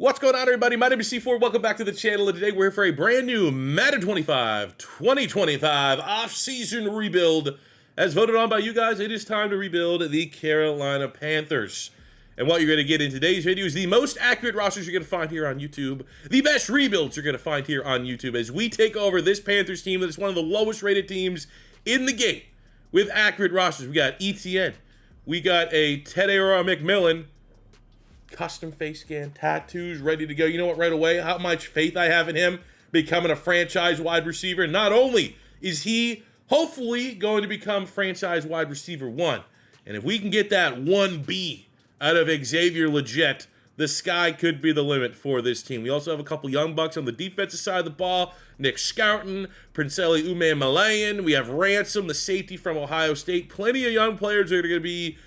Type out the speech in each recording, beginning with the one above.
What's going on, everybody? My name is C4. Welcome back to the channel, and today we're here for a brand new Madden 2025 off-season rebuild. As voted on by you guys, it is time to rebuild the Carolina Panthers. And what you're going to get in today's video is the most accurate rosters you're going to find here on YouTube, the best rebuilds you're going to find here on YouTube, as we take over this Panthers team that is one of the lowest rated teams in the game with accurate rosters. We got Etienne, we got a Tetairoa McMillan, custom face scan, tattoos, ready to go. You know what, right away, how much faith I have in him becoming a franchise wide receiver. Not only is he hopefully going to become franchise wide receiver 1, and if we can get that 1B out of Xavier Legette, the sky could be the limit for this team. We also have a couple young bucks on the defensive side of the ball. Nic Scourton, Princely Umanmielen. We have Ransom, the safety from Ohio State. Plenty of young players that are going to be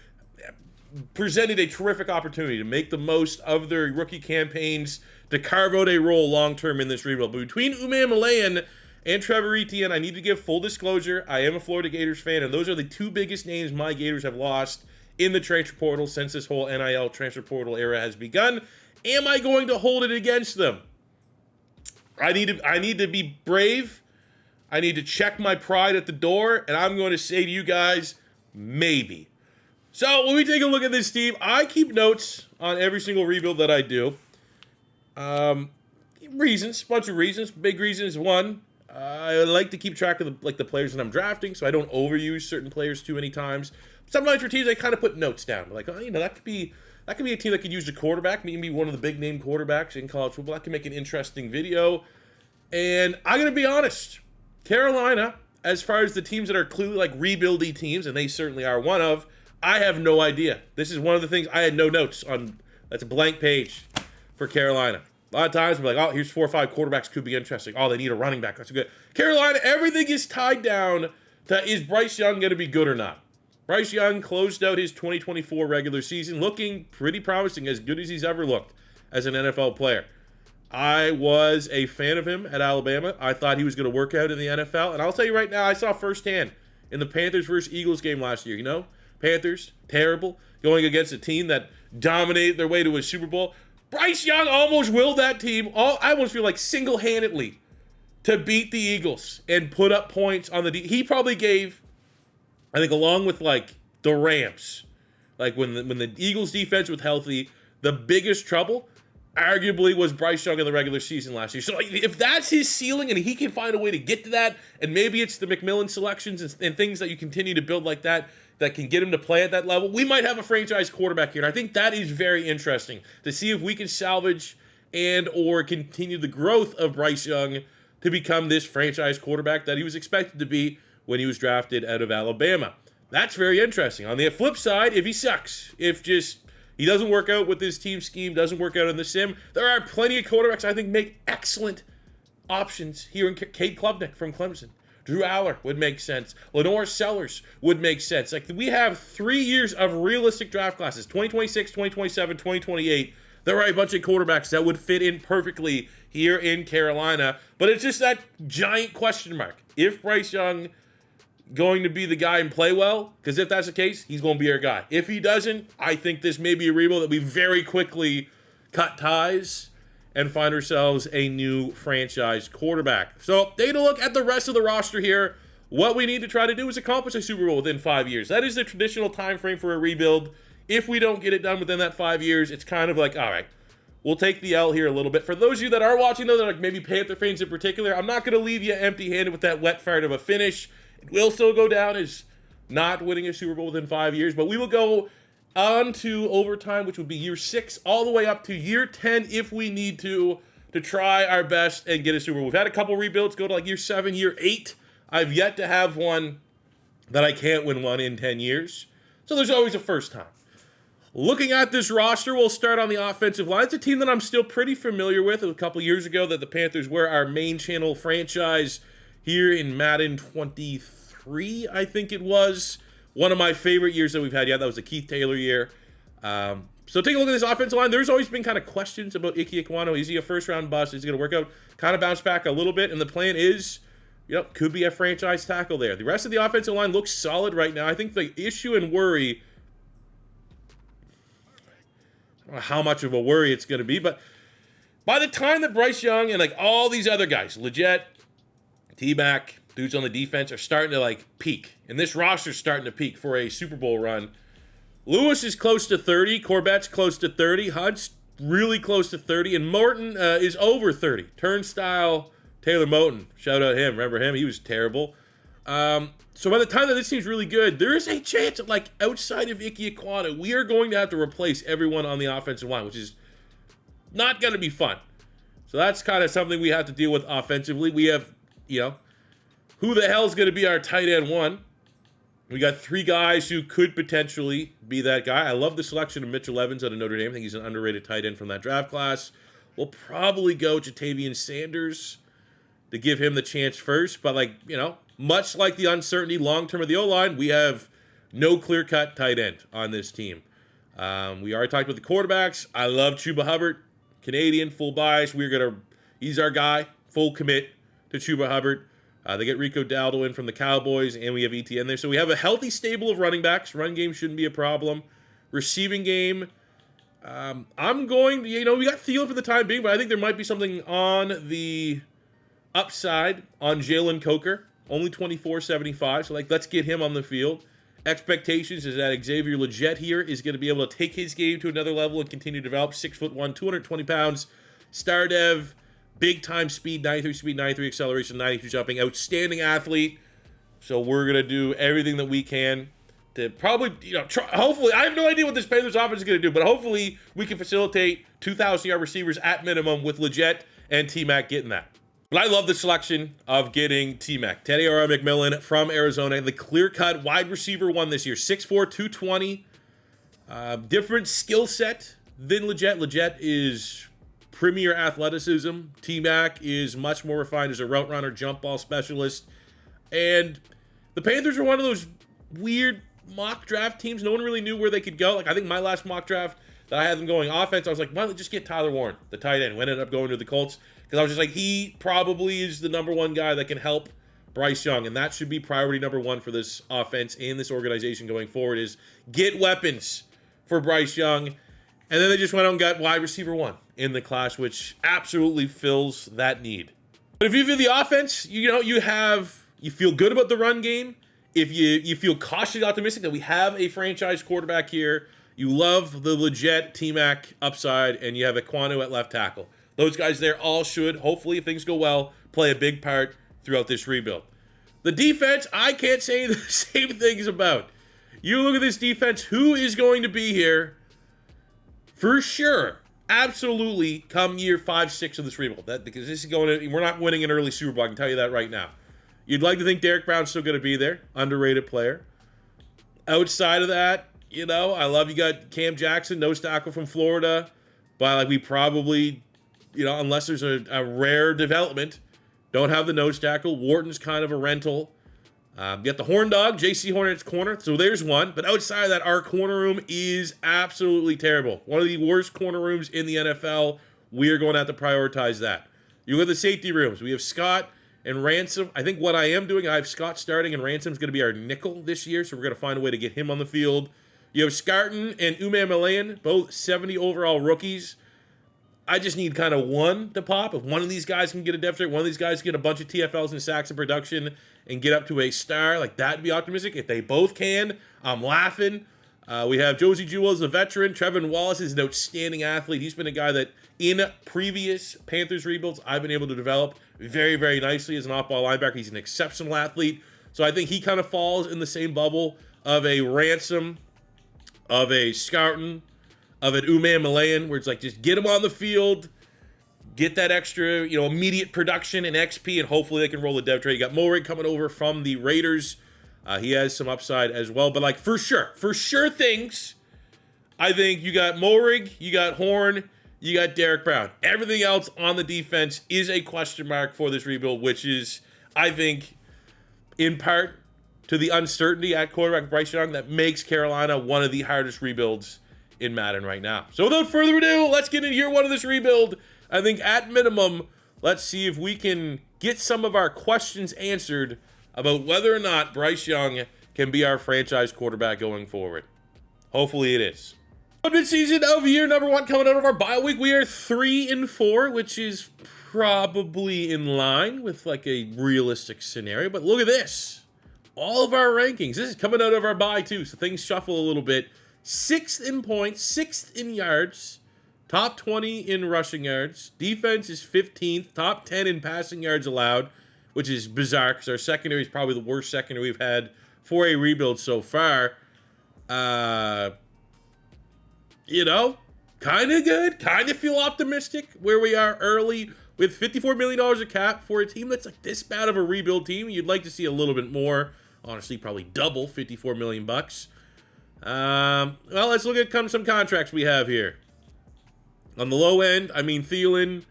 presented a terrific opportunity to make the most of their rookie campaigns to carve out a role long-term in this rebuild. But between Umanmielen and Trevor Etienne, I need to give full disclosure, I am a Florida Gators fan, and those are the two biggest names my Gators have lost in the transfer portal since this whole NIL transfer portal era has begun. Am I going to hold it against them? I need to be brave. I need to check my pride at the door, and I'm going to say to you guys, maybe. So when we take a look at this team, I keep notes on every single rebuild that I do. Reasons, bunch of reasons. Big reason is one, I like to keep track of the players that I'm drafting, so I don't overuse certain players too many times. Sometimes for teams, I kind of put notes down, like, oh, you know, that could be a team that could use a quarterback, maybe one of the big name quarterbacks in college football. That could make an interesting video. And I'm gonna be honest, Carolina, as far as the teams that are clearly like rebuildy teams, and they certainly are one of, I have no idea. This is one of the things I had no notes on. That's a blank page for Carolina. A lot of times we're like, oh, here's 4 or 5 quarterbacks could be interesting. Oh, they need a running back. That's good. Carolina, everything is tied down to, is Bryce Young going to be good or not? Bryce Young closed out his 2024 regular season looking pretty promising, as good as he's ever looked as an NFL player. I was a fan of him at Alabama. I thought he was going to work out in the NFL. And I'll tell you right now, I saw firsthand in the Panthers versus Eagles game last year, you know? Panthers, terrible, going against a team that dominated their way to a Super Bowl. Bryce Young almost willed that team, I almost feel like single-handedly, to beat the Eagles and put up points on the he probably gave, I think, along with like the Rams, like when the Eagles defense was healthy, the biggest trouble arguably was Bryce Young in the regular season last year. So if that's his ceiling and he can find a way to get to that, and maybe it's the McMillan selections and things that you continue to build like that can get him to play at that level, we might have a franchise quarterback here. And I think that is very interesting to see if we can salvage and or continue the growth of Bryce Young to become this franchise quarterback that he was expected to be when he was drafted out of Alabama. That's very interesting. On the flip side, if he sucks, if just he doesn't work out with his team scheme, doesn't work out in the sim, there are plenty of quarterbacks I think make excellent options here in Cade Klubnik from Clemson. Drew Aller would make sense. Lenore Sellers would make sense. Like, we have 3 years of realistic draft classes, 2026, 2027, 2028. There are a bunch of quarterbacks that would fit in perfectly here in Carolina, but it's just that giant question mark. If Bryce Young going to be the guy and play well, because if that's the case, he's going to be our guy. If he doesn't, I think this may be a rebuild that we very quickly cut ties and find ourselves a new franchise quarterback. So, taking a look at the rest of the roster here, what we need to try to do is accomplish a Super Bowl within 5 years. That is the traditional time frame for a rebuild. If we don't get it done within that 5 years, it's kind of like, all right, we'll take the L here a little bit. For those of you that are watching, though, that are like maybe Panther fans in particular, I'm not going to leave you empty-handed with that wet fart of a finish. It will still go down as not winning a Super Bowl within 5 years, but we will go on to overtime, which would be year 6, all the way up to year 10 if we need to try our best and get a Super Bowl. We've had a couple rebuilds go to like year 7, year 8. I've yet to have one that I can't win one in 10 years. So there's always a first time. Looking at this roster, we'll start on the offensive line. It's a team that I'm still pretty familiar with. A couple years ago that the Panthers were our main channel franchise here in Madden 23, I think it was. One of my favorite years that we've had. Yeah, that was the Keith Taylor year. So take a look at this offensive line. There's always been kind of questions about Ike Ekwonu. Is he a first-round bust? Is he going to work out? Kind of bounce back a little bit. And the plan is, could be a franchise tackle there. The rest of the offensive line looks solid right now. I think the issue and worry, I don't know how much of a worry it's going to be, but by the time that Bryce Young and like all these other guys, Legit, T-Mac, dudes on the defense are starting to like peak, and this roster's starting to peak for a Super Bowl run. Lewis is close to 30, Corbett's close to 30, Hunt's really close to 30, and Morton is over 30. Turnstile Taylor Moton, shout out him. Remember him? He was terrible. So by the time that this team's really good, there is a chance that, like, outside of Ike Ekwonu, we are going to have to replace everyone on the offensive line, which is not going to be fun. So that's kind of something we have to deal with offensively. We have, who the hell is going to be our tight end one? We got 3 guys who could potentially be that guy. I love the selection of Mitchell Evans out of Notre Dame. I think he's an underrated tight end from that draft class. We'll probably go Jatavian Sanders to give him the chance first. But, much like the uncertainty long-term of the O-line, we have no clear-cut tight end on this team. We already talked about the quarterbacks. I love Chuba Hubbard, Canadian, full bias. He's our guy, full commit to Chuba Hubbard. They get Rico Dowdle in from the Cowboys, and we have Etienne there. So we have a healthy stable of running backs. Run game shouldn't be a problem. Receiving game, I'm going to, we got Thielen for the time being, but I think there might be something on the upside on Jalen Coker. Only 24.75, so let's get him on the field. Expectations is that Xavier Legette here is going to be able to take his game to another level and continue to develop. 6'1", 220 pounds, star dev, big time speed, 93 speed, 93 acceleration, 92 jumping, outstanding athlete. So we're going to do everything that we can to probably, hopefully, I have no idea what this Panthers offense is going to do, but hopefully we can facilitate 2,000-yard receivers at minimum with Legette and T-Mac getting that. But I love the selection of getting T-Mac. Tetairoa McMillan from Arizona, the clear-cut wide receiver one this year. 6'4", 220. Different skill set than Legette. Legette is premier athleticism. T-Mac is much more refined as a route runner, jump ball specialist. And the Panthers are one of those weird mock draft teams. No one really knew where they could go. I think my last mock draft that I had them going offense, I was like, why don't we just get Tyler Warren, the tight end, who ended up going to the Colts. Because I was just like, he probably is the number one guy that can help Bryce Young. And that should be priority number one for this offense and this organization going forward is get weapons for Bryce Young. And then they just went out and got wide receiver one in the class, which absolutely fills that need. But if you view the offense, you feel good about the run game. If you feel cautiously optimistic that we have a franchise quarterback here, you love the legit T-Mac upside, and you have Ekwonu at left tackle. Those guys there all should, hopefully, if things go well, play a big part throughout this rebuild. The defense, I can't say the same things about. You look at this defense, who is going to be here for sure, absolutely, come year 5, 6 of this rebuild. Because this is we're not winning an early Super Bowl, I can tell you that right now. You'd like to think Derek Brown's still going to be there, underrated player. Outside of that, I love you got Cam Jackson, nose tackle from Florida, but we probably, unless there's a rare development, don't have the nose tackle. Wharton's kind of a rental. You got the Horn Dog, J.C. Hornet's corner, so there's one. But outside of that, our corner room is absolutely terrible. One of the worst corner rooms in the NFL. We are going to have to prioritize that. You look at the safety rooms. We have Scott and Ransom. I think what I am doing, I have Scott starting, and Ransom's going to be our nickel this year, so we're going to find a way to get him on the field. You have Scourton and Umanmielen, both 70 overall rookies. I just need kind of one to pop. If one of these guys can get a depth chart, one of these guys can get a bunch of TFLs and sacks in production and get up to a star, that'd be optimistic. If they both can, I'm laughing. We have Josie Jewell as a veteran. Trevor Wallace is an outstanding athlete. He's been a guy that in previous Panthers rebuilds I've been able to develop very, very nicely as an off-ball linebacker. He's an exceptional athlete. So I think he kind of falls in the same bubble of a Ransom, of a Scourton, of an Umanmielen, where it's just get him on the field, get that extra, immediate production and XP, and hopefully they can roll the dev trade. You got Morig coming over from the Raiders. He has some upside as well. But for sure things, I think you got Morig, you got Horn, you got Derek Brown. Everything else on the defense is a question mark for this rebuild, which is, I think, in part to the uncertainty at quarterback Bryce Young that makes Carolina one of the hardest rebuilds in Madden right now. So without further ado, let's get into year one of this rebuild. I think at minimum, let's see if we can get some of our questions answered about whether or not Bryce Young can be our franchise quarterback going forward. Hopefully it is. Mid-season of year number 1 coming out of our bye week. We are 3-4, which is probably in line with like a realistic scenario. But look at this. All of our rankings. This is coming out of our bye too, so things shuffle a little bit. 6th in points, 6th in yards, top 20 in rushing yards. Defense is 15th, top 10 in passing yards allowed, which is bizarre because our secondary is probably the worst secondary we've had for a rebuild so far. You know, kind of good, kind of feel optimistic where we are early with $54 million of cap for a team that's like this bad of a rebuild team. You'd like to see a little bit more, honestly, probably double $54 million bucks. Well, let's look at some contracts we have here. On the low end, I mean, Thielen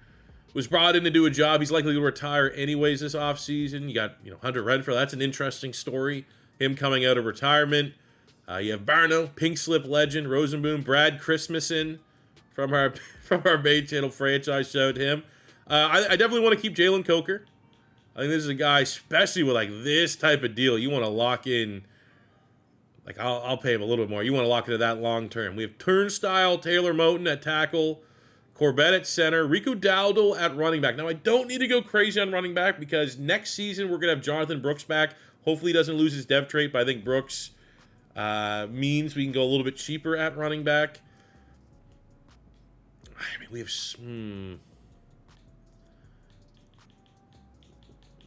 was brought in to do a job. He's likely to retire anyways this offseason. You got, Hunter Renfrow. That's an interesting story, him coming out of retirement. You have Barno, Pink Slip legend, Rosenboom, Brad Christmason from our main channel franchise. Showed him. I definitely want to keep Jalen Coker. I think this is a guy, especially with like this type of deal, you want to lock in. Like I'll pay him a little bit more. You want to lock into that long term. We have Turnstile, Taylor Moton at tackle, Corbett at center, Rico Dowdle at running back. Now I don't need to go crazy on running back because next season we're gonna have Jonathan Brooks back. Hopefully he doesn't lose his dev trait, but I think Brooks means we can go a little bit cheaper at running back. I mean, we have.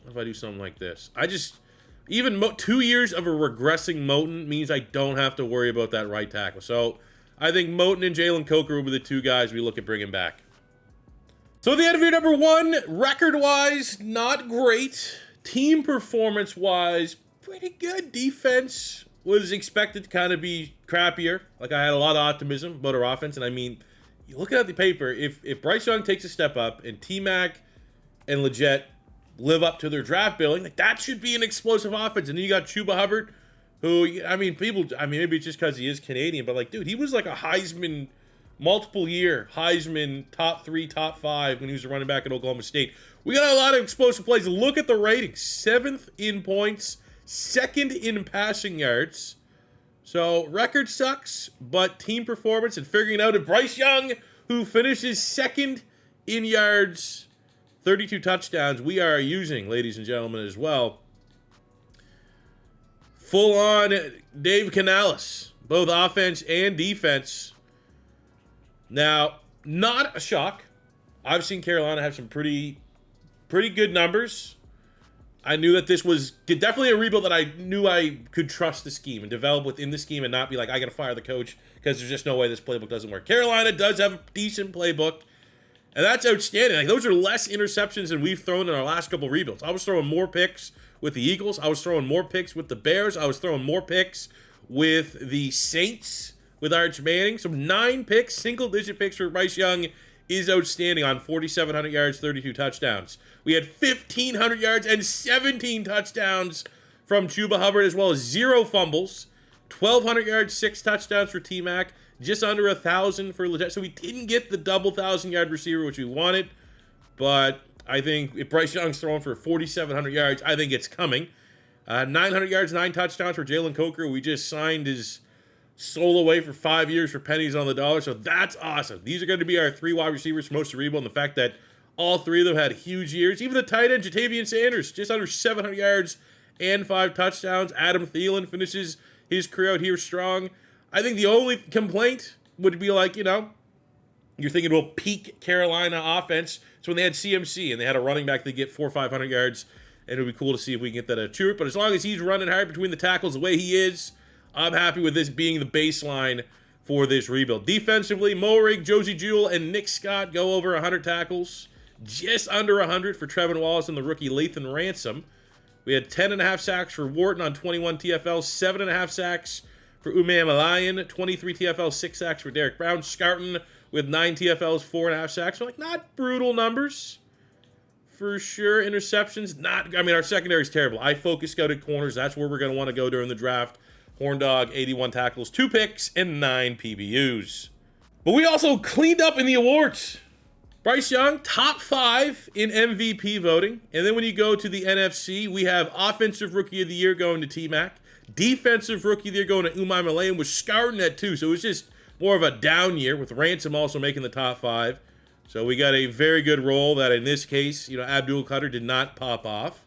What if I do something like this? Even 2 years of a regressing Moton means I don't have to worry about that right tackle. So I think Moton and Jalen Coker will be the 2 guys we look at bringing back. So the end of year number 1, record-wise, not great. Team performance-wise, pretty good. Defense was expected to kind of be crappier. Like, I had a lot of optimism about our offense. And I mean, you look at the paper, if Bryce Young takes a step up and T-Mac and Leggett live up to their draft billing, like that should be an explosive offense. And then you got Chuba Hubbard, who, maybe it's just because he is Canadian, but like, dude, he was like a Heisman, multiple year Heisman top 3, top 5 when he was a running back at Oklahoma State. We got a lot of explosive plays. Look at the ratings. 7th in points, 2nd in passing yards. So record sucks, but team performance and figuring out if Bryce Young, who finishes 2nd in yards, 32 touchdowns, we are using, ladies and gentlemen, as well. Full-on Dave Canales, both offense and defense. Now, not a shock. I've seen Carolina have some pretty good numbers. I knew that this was definitely a rebuild that I knew I could trust the scheme and develop within the scheme and not be like, I got to fire the coach because there's just no way this playbook doesn't work. Carolina does have a decent playbook, and that's outstanding. Like, those are less interceptions than we've thrown in our last couple rebuilds. I was throwing more picks with the Eagles. I was throwing more picks with the Bears. I was throwing more picks with the Saints with Arch Manning. So 9 picks, single-digit picks for Bryce Young is outstanding on 4,700 yards, 32 touchdowns. We had 1,500 yards and 17 touchdowns from Chuba Hubbard, as well as 0 fumbles, 1,200 yards, 6 touchdowns for T-Mac, just under 1,000 for Leggett. So we didn't get the double 1,000-yard receiver, which we wanted, but I think if Bryce Young's throwing for 4,700 yards, I think it's coming. 900 yards, 9 touchdowns for Jalen Coker. We just signed his soul away for 5 years for pennies on the dollar, so that's awesome. These are going to be our 3 wide receivers for most of the rebuild, and the fact that all 3 of them had huge years. Even the tight end, Jatavian Sanders, just under 700 yards and 5 touchdowns. Adam Thielen finishes his career out here strong. I think the only complaint would be like, you're thinking about peak Carolina offense. So when they had CMC and they had a running back that get 400 or 500 yards, and it would be cool to see if we can get that at Truett. But as long as he's running hard between the tackles the way he is, I'm happy with this being the baseline for this rebuild. Defensively, Morig, Josie Jewell, and Nic Scott go over 100 tackles. Just under 100 for Trevin Wallace and the rookie Lathan Ransom. We had 10.5 sacks for Wharton on 21 TFL, 7.5 sacks for Umanmielen, 23 TFL, 6 sacks for Derek Brown. Scourton with 9 TFLs, 4.5 sacks. So, not brutal numbers for sure. Interceptions, our secondary is terrible. I focus scouted corners. That's where we're going to want to go during the draft. Horn Dog, 81 tackles, 2 picks, and 9 PBUs. But we also cleaned up in the awards. Bryce Young, top 5 in MVP voting. And then when you go to the NFC, we have Offensive Rookie of the Year going to T-Mac. Defensive Rookie of the Year going to Umanmielen with Scourton at 2. So it was just more of a down year, with Ransom also making the top 5. So we got a very good role that in this case, Abdul Qadir did not pop off.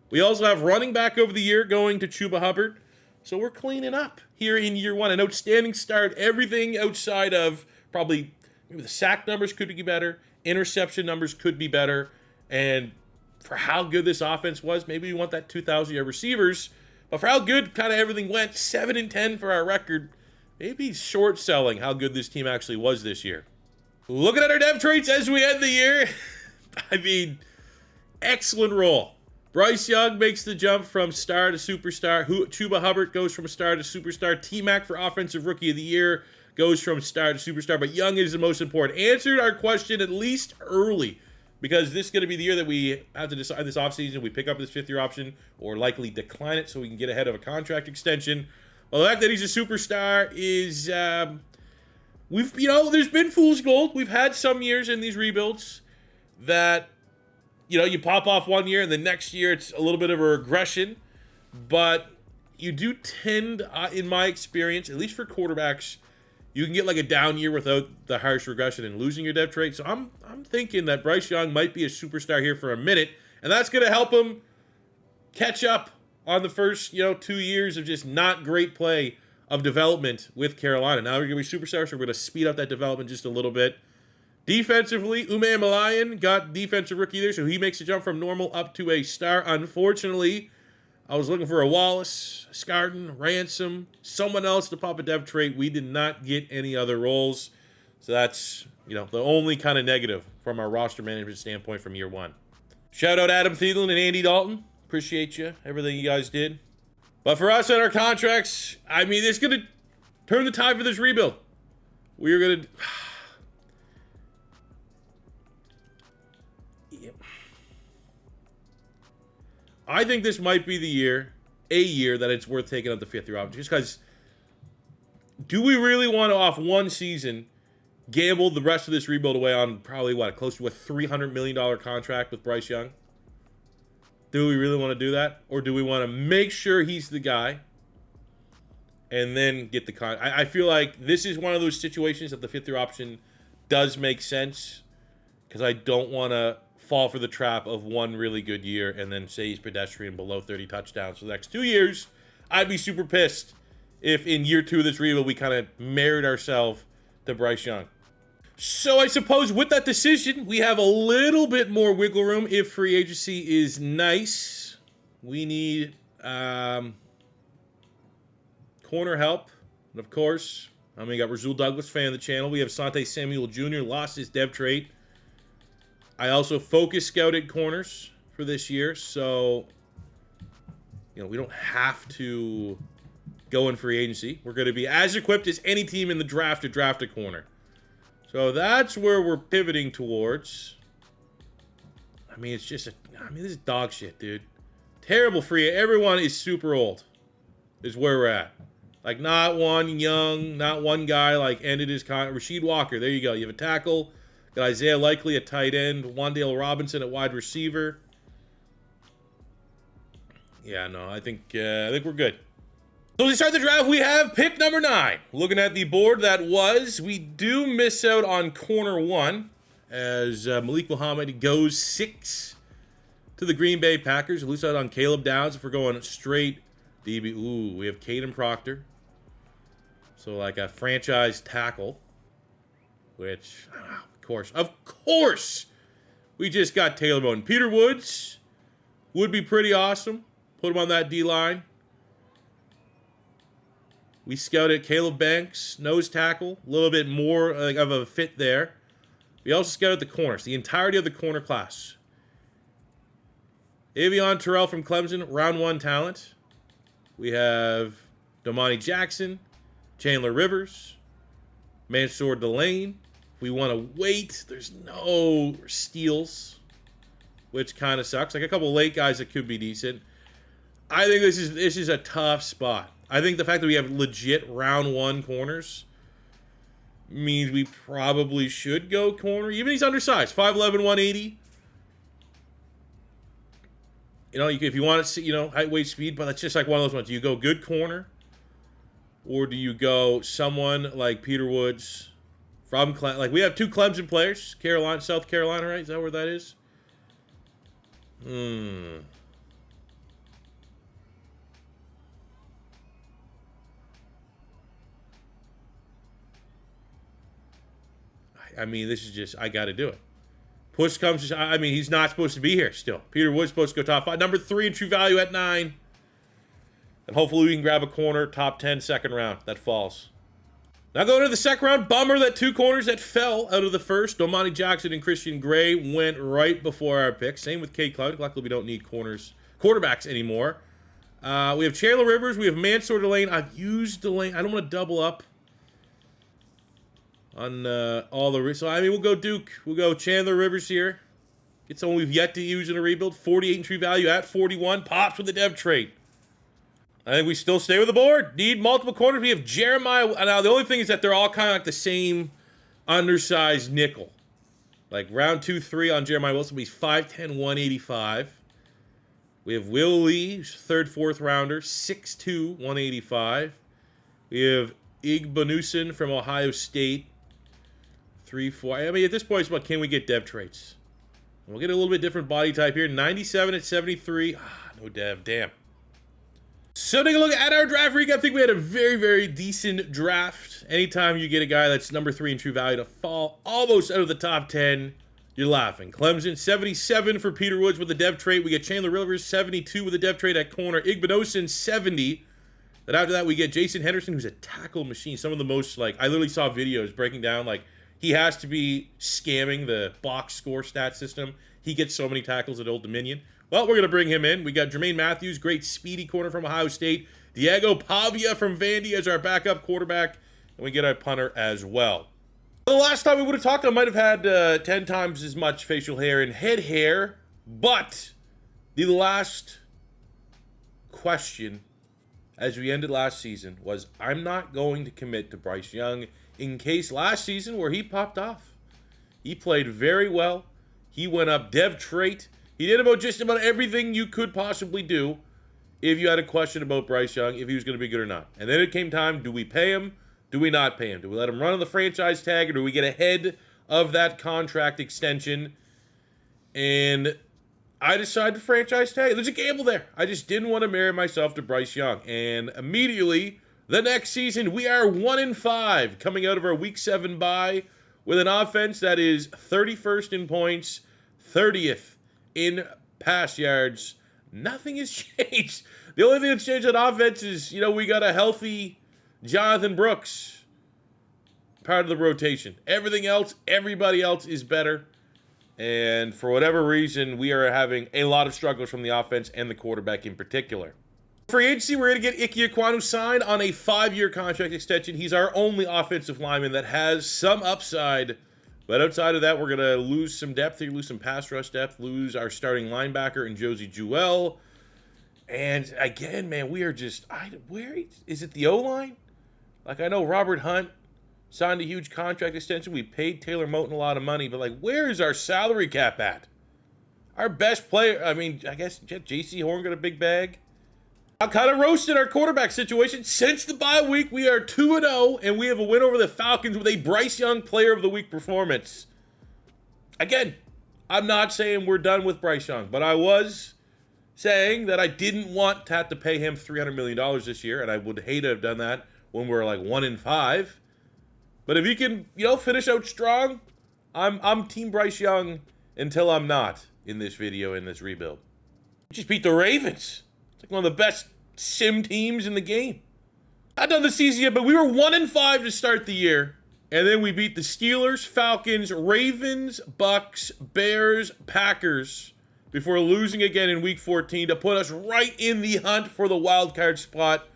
We also have running back over the year going to Chuba Hubbard. So we're cleaning up here in year 1. An outstanding start. Everything outside of probably maybe the sack numbers could be better. Interception numbers could be better. And for how good this offense was, maybe we want that 2,000-yard receivers. But for how good kind of everything went, 7-10 for our record, maybe short selling how good this team actually was this year. Looking at our depth traits as we end the year, I mean, excellent role. Bryce Young makes the jump from star to superstar. Chuba Hubbard goes from star to superstar. T-Mac for Offensive Rookie of the Year goes from star to superstar. But Young is the most important. Answered our question at least early, because this is going to be the year that we have to decide this offseason. We pick up this 5th-year option or likely decline it so we can get ahead of a contract extension. Well, the fact that he's a superstar is... there's been fool's gold. We've had some years in these rebuilds that, you pop off one year and the next year it's a little bit of a regression. But you do tend, in my experience, at least for quarterbacks, you can get like a down year without the harsh regression and losing your depth rate. So I'm thinking that Bryce Young might be a superstar here for a minute, and that's going to help him catch up on the first, 2 years of just not great play of development with Carolina. Now we're going to be superstars, so we're going to speed up that development just a little bit. Defensively, Umanmielen got Defensive Rookie there, so he makes a jump from normal up to a star. Unfortunately, I was looking for a Wallace, Scourton, Ransom, someone else to pop a depth trait. We did not get any other roles. So that's, the only kind of negative from our roster management standpoint from year 1. Shout out Adam Thielen and Andy Dalton. Appreciate you, everything you guys did. But for us and our contracts, I mean, it's going to turn the tide for this rebuild. We are going to... I think this might be a year that it's worth taking up the 5th-year option. Just because, do we really want to, off one season, gamble the rest of this rebuild away on probably, close to a $300 million contract with Bryce Young? Do we really want to do that? Or do we want to make sure he's the guy and then get the I feel like this is one of those situations that the 5th-year option does make sense, because I don't want to fall for the trap of one really good year and then say he's pedestrian below 30 touchdowns for the next 2 years. I'd be super pissed if in year 2 of this rebuild we kind of married ourselves to Bryce Young. So I suppose with that decision, we have a little bit more wiggle room if free agency is nice. We need corner help. And of course, we got Rasul Douglas, fan of the channel. We have Sante Samuel Jr., lost his dev trait. I also focus scouted corners for this year, so we don't have to go in free agency. We're going to be as equipped as any team in the draft to draft a corner. So that's where we're pivoting towards. I mean, it's just this is dog shit, dude. Terrible free. Everyone is super old, is where we're at. Like, not one young, not one guy ended his contract. Rasheed Walker, there you go. You have a tackle. Got Isaiah Likely at tight end. Wan'Dale Robinson at wide receiver. Yeah, no, I think we're good. So we start the draft. We have pick number 9. Looking at the board we do miss out on corner 1 as Malik Muhammad goes 6 to the Green Bay Packers. We lose out on Caleb Downs if we're going straight DB. Ooh, we have Caden Proctor. So like a franchise tackle, which, of course, we just got Taylor Moton. Peter Woods would be pretty awesome. Put him on that D-line. We scouted Caleb Banks, nose tackle, a little bit more of a fit there. We also scouted the corners, the entirety of the corner class. Avion Terrell from Clemson, round 1 talent. We have Domani Jackson, Chandler Rivers, Mansour Delane. If we want to wait, there's no steals, which kind of sucks. Like a couple late guys that could be decent. I think this is a tough spot. I think the fact that we have legit round 1 corners means we probably should go corner. Even he's undersized, 5'11", 180. If you want to see, height, weight, speed, but that's just like one of those ones. You go good corner, Or do you go someone like Peter Woods from Clemson? Like, we have 2 Clemson players. Carolina, South Carolina, right? Is that where that is? I mean, this is just, I got to do it. Push comes, I mean, he's not supposed to be here still. Peter Wood's supposed to go top 5. Number 3 in true value at 9. And hopefully we can grab a corner, top 10, second round. That falls. Now going to the second round, bummer that 2 corners that fell out of the first. Domani Jackson and Christian Gray went right before our pick. Same with Cade Cloud. Luckily we don't need quarterbacks anymore. We have Chandler Rivers. We have Mansour Delane. I've used Delane. I don't want to double up on all the... So, I mean, we'll go Duke. We'll go Chandler Rivers here. Get someone we've yet to use in a rebuild. 48 in true value at 41. Pops with the dev trade. I think we still stay with the board. Need multiple corners. We have Jeremiah. Now, the only thing is that they're all kind of like the same undersized nickel. Like round 2, 3 on Jeremiah Wilson. He's 5'10", 185. We have Will Lee, 3rd, 4th rounder, 6'2", 185. We have Igbonuson from Ohio State, 3'4". I mean, at this point, it's about can we get dev traits? We'll get a little bit different body type here. 97 at 73. No dev. Damn. So take a look at our draft recap. I think we had a very, very decent draft. Anytime you get a guy that's number 3 in true value to fall almost out of the top 10, you're laughing. Clemson, 77 for Peter Woods with the dev trait. We get Chandler Rivers, 72 with the dev trait at corner. Igbonuson, 70. Then after that, we get Jason Henderson, who's a tackle machine. Some of the most, like, I literally saw videos breaking down, like, he has to be scamming the box score stat system. He gets so many tackles at Old Dominion. Well, we're going to bring him in. We got Jermaine Matthews, great speedy corner from Ohio State. Diego Pavia from Vandy as our backup quarterback. And we get our punter as well. The last time we would have talked, I might have had 10 times as much facial hair and head hair. But the last question as we ended last season was, I'm not going to commit to Bryce Young in case last season where he popped off. He played very well. He went up dev trait. He did about just about everything you could possibly do if you had a question about Bryce Young, if he was going to be good or not. And then it came time, do we pay him? Do we not pay him? Do we let him run on the franchise tag, or do we get ahead of that contract extension? And I decided to franchise tag. There's a gamble there. I just didn't want to marry myself to Bryce Young. And immediately, the next season, we are 1-5 coming out of our Week 7 bye with an offense that is 31st in points, 30th in pass yards. Nothing has changed. The only thing that's changed on offense is, we got a healthy Jonathan Brooks, part of the rotation. Everything else, everybody else is better. And for whatever reason, we are having a lot of struggles from the offense and the quarterback in particular. Free agency, we're going to get Ike Ekwonu signed on a 5-year contract extension. He's our only offensive lineman that has some upside. But outside of that, we're going to lose some depth here, lose some pass rush depth, lose our starting linebacker in Josie Jewell. And again, man, we are just, where is it, the O-line? Like, I know Robert Hunt signed a huge contract extension. We paid Taylor Moton a lot of money, but like, where is our salary cap at? Our best player, I mean, I guess J.C. Horn got a big bag. I kind of roasted our quarterback situation. Since the bye week, we are 2-0, and we have a win over the Falcons with a Bryce Young Player of the Week performance. Again, I'm not saying we're done with Bryce Young, but I was saying that I didn't want to have to pay him $300 million this year, and I would hate to have done that when we're like 1-5. But if he can, finish out strong, I'm Team Bryce Young until I'm not in this video, in this rebuild. We just beat the Ravens. It's like one of the best sim teams in the game. Not done the season yet, but we were 1-5 to start the year. And then we beat the Steelers, Falcons, Ravens, Bucks, Bears, Packers before losing again in Week 14 to put us right in the hunt for the wild card spot.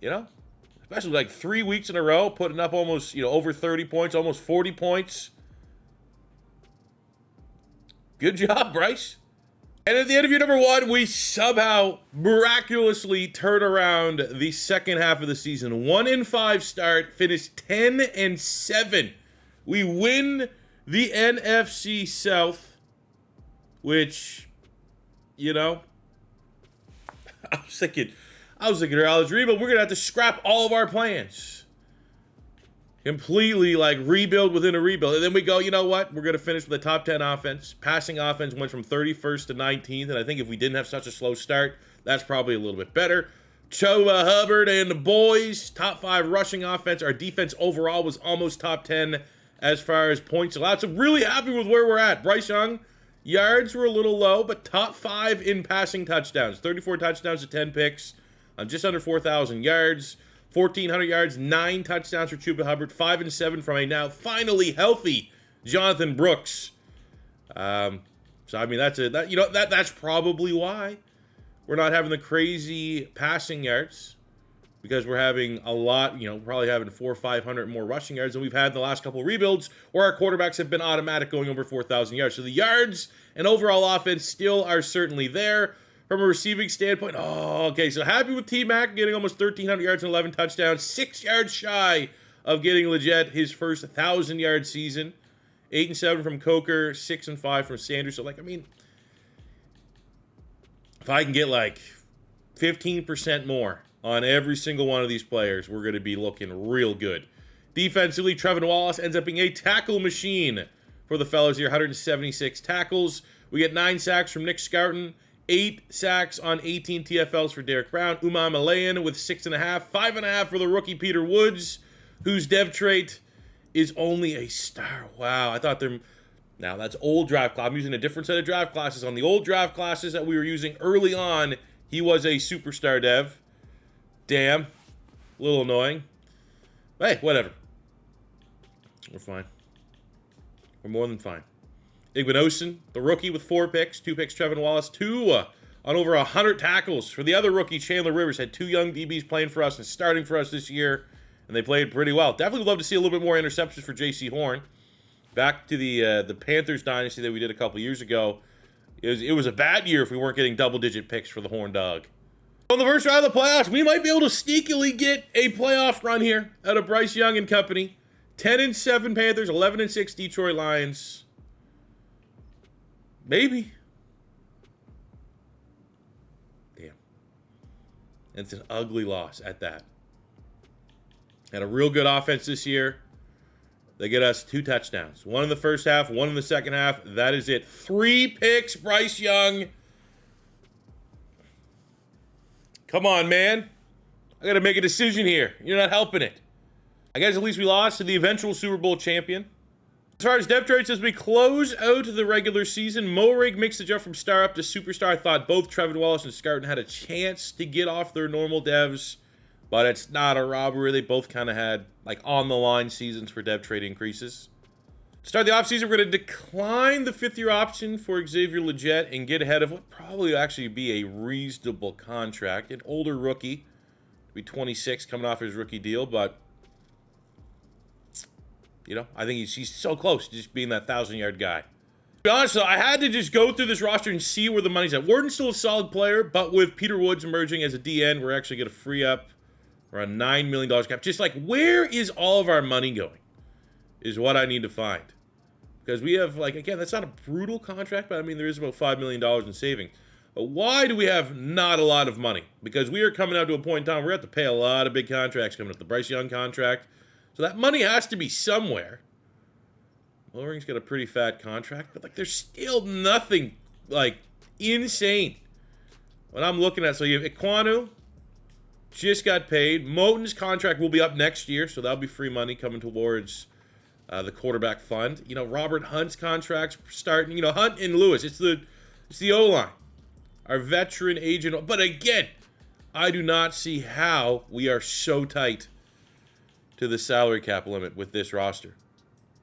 Especially like 3 weeks in a row, putting up almost, over 30 points, almost 40 points. Good job, Bryce. And at the end of year number 1, we somehow miraculously turn around the second half of the season. 1-5 start, finished 10-7. We win the NFC South, which, I was thinking, I was looking at all this rebuild. We're going to have to scrap all of our plans. Completely, like, rebuild within a rebuild. And then we go, you know what? We're going to finish with a top 10 offense. Passing offense went from 31st to 19th. And I think if we didn't have such a slow start, that's probably a little bit better. Chuba Hubbard and the boys, top 5 rushing offense. Our defense overall was almost top 10 as far as points allowed. So really happy with where we're at. Bryce Young, yards were a little low, but top 5 in passing touchdowns. 34 touchdowns to 10 picks. Just under 4,000 yards. 1,400 yards, 9 touchdowns for Chuba Hubbard, 5 and 7 from a now finally healthy Jonathan Brooks. So I mean that's probably why we're not having the crazy passing yards, because we're having a lot, probably having 400 or 500 more rushing yards than we've had in the last couple of rebuilds, where our quarterbacks have been automatic going over 4,000 yards. So the yards and overall offense still are certainly there. From a receiving standpoint, so happy with T-Mac getting almost 1,300 yards and 11 touchdowns, 6 yards shy of getting legit his first 1,000-yard season. 8 and 7 from Coker, 6 and 5 from Sanders. So, if I can get 15% more on every single one of these players, we're going to be looking real good. Defensively, Trevor Wallace ends up being a tackle machine for the fellas here, 176 tackles. We get 9 sacks from Nic Scourton. 8 sacks on 18 TFLs for Derek Brown. Umanmielen with 6.5. 5.5 for the rookie Peter Woods, whose dev trait is only a star. Wow, I thought now that's old draft class. I'm using a different set of draft classes. On the old draft classes that we were using early on, he was a superstar dev. Damn. A little annoying. Hey, whatever. We're fine. We're more than fine. Igbenogson, the rookie with 4 picks, 2 picks, Trevor Wallace, 2 on over 100 tackles. For the other rookie, Chandler Rivers, had 2 young DBs playing for us and starting for us this year, and they played pretty well. Definitely would love to see a little bit more interceptions for J.C. Horn. Back to the Panthers dynasty that we did a couple years ago. It was a bad year if we weren't getting double-digit picks for the Horn Dog. On the first round of the playoffs, we might be able to sneakily get a playoff run here out of Bryce Young and company. 10 and 7 Panthers, 11 and 6 Detroit Lions. Maybe. Damn. And it's an ugly loss at that. Had a real good offense this year. They get us 2 touchdowns. 1 in the first half, 1 in the second half. That is it. 3 picks, Bryce Young. Come on, man. I got to make a decision here. You're not helping it. I guess at least we lost to the eventual Super Bowl champion. As far as depth traits, as we close out the regular season, Morig makes the jump from star up to superstar. I thought both Trevor Wallace and Scourton had a chance to get off their normal devs, but it's not a robbery. They both kind of had on-the-line seasons for dev trait increases. To start the offseason, we're going to decline the 5th-year option for Xavier Legette and get ahead of what probably actually be a reasonable contract. An older rookie, be 26 coming off his rookie deal, but I think he's so close to just being that 1,000-yard guy. To be honest, though, I had to just go through this roster and see where the money's at. Warden's still a solid player, but with Peter Woods emerging as a DN, we're actually going to free up around $9 million cap. Just where is all of our money going is what I need to find. Because we have, again, that's not a brutal contract, but I mean, there is about $5 million in savings. But why do we have not a lot of money? Because we are coming out to a point in time where we have to pay a lot of big contracts coming up. The Bryce Young contract. So that money has to be somewhere. Loring's got a pretty fat contract, but there's still nothing insane. What I'm looking at, so you have Iquanu, just got paid. Moton's contract will be up next year, so that'll be free money coming towards the quarterback fund. Robert Hunt's contract's starting. Hunt and Lewis, it's the O-line, our veteran agent. But again, I do not see how we are so tight to the salary cap limit with this roster.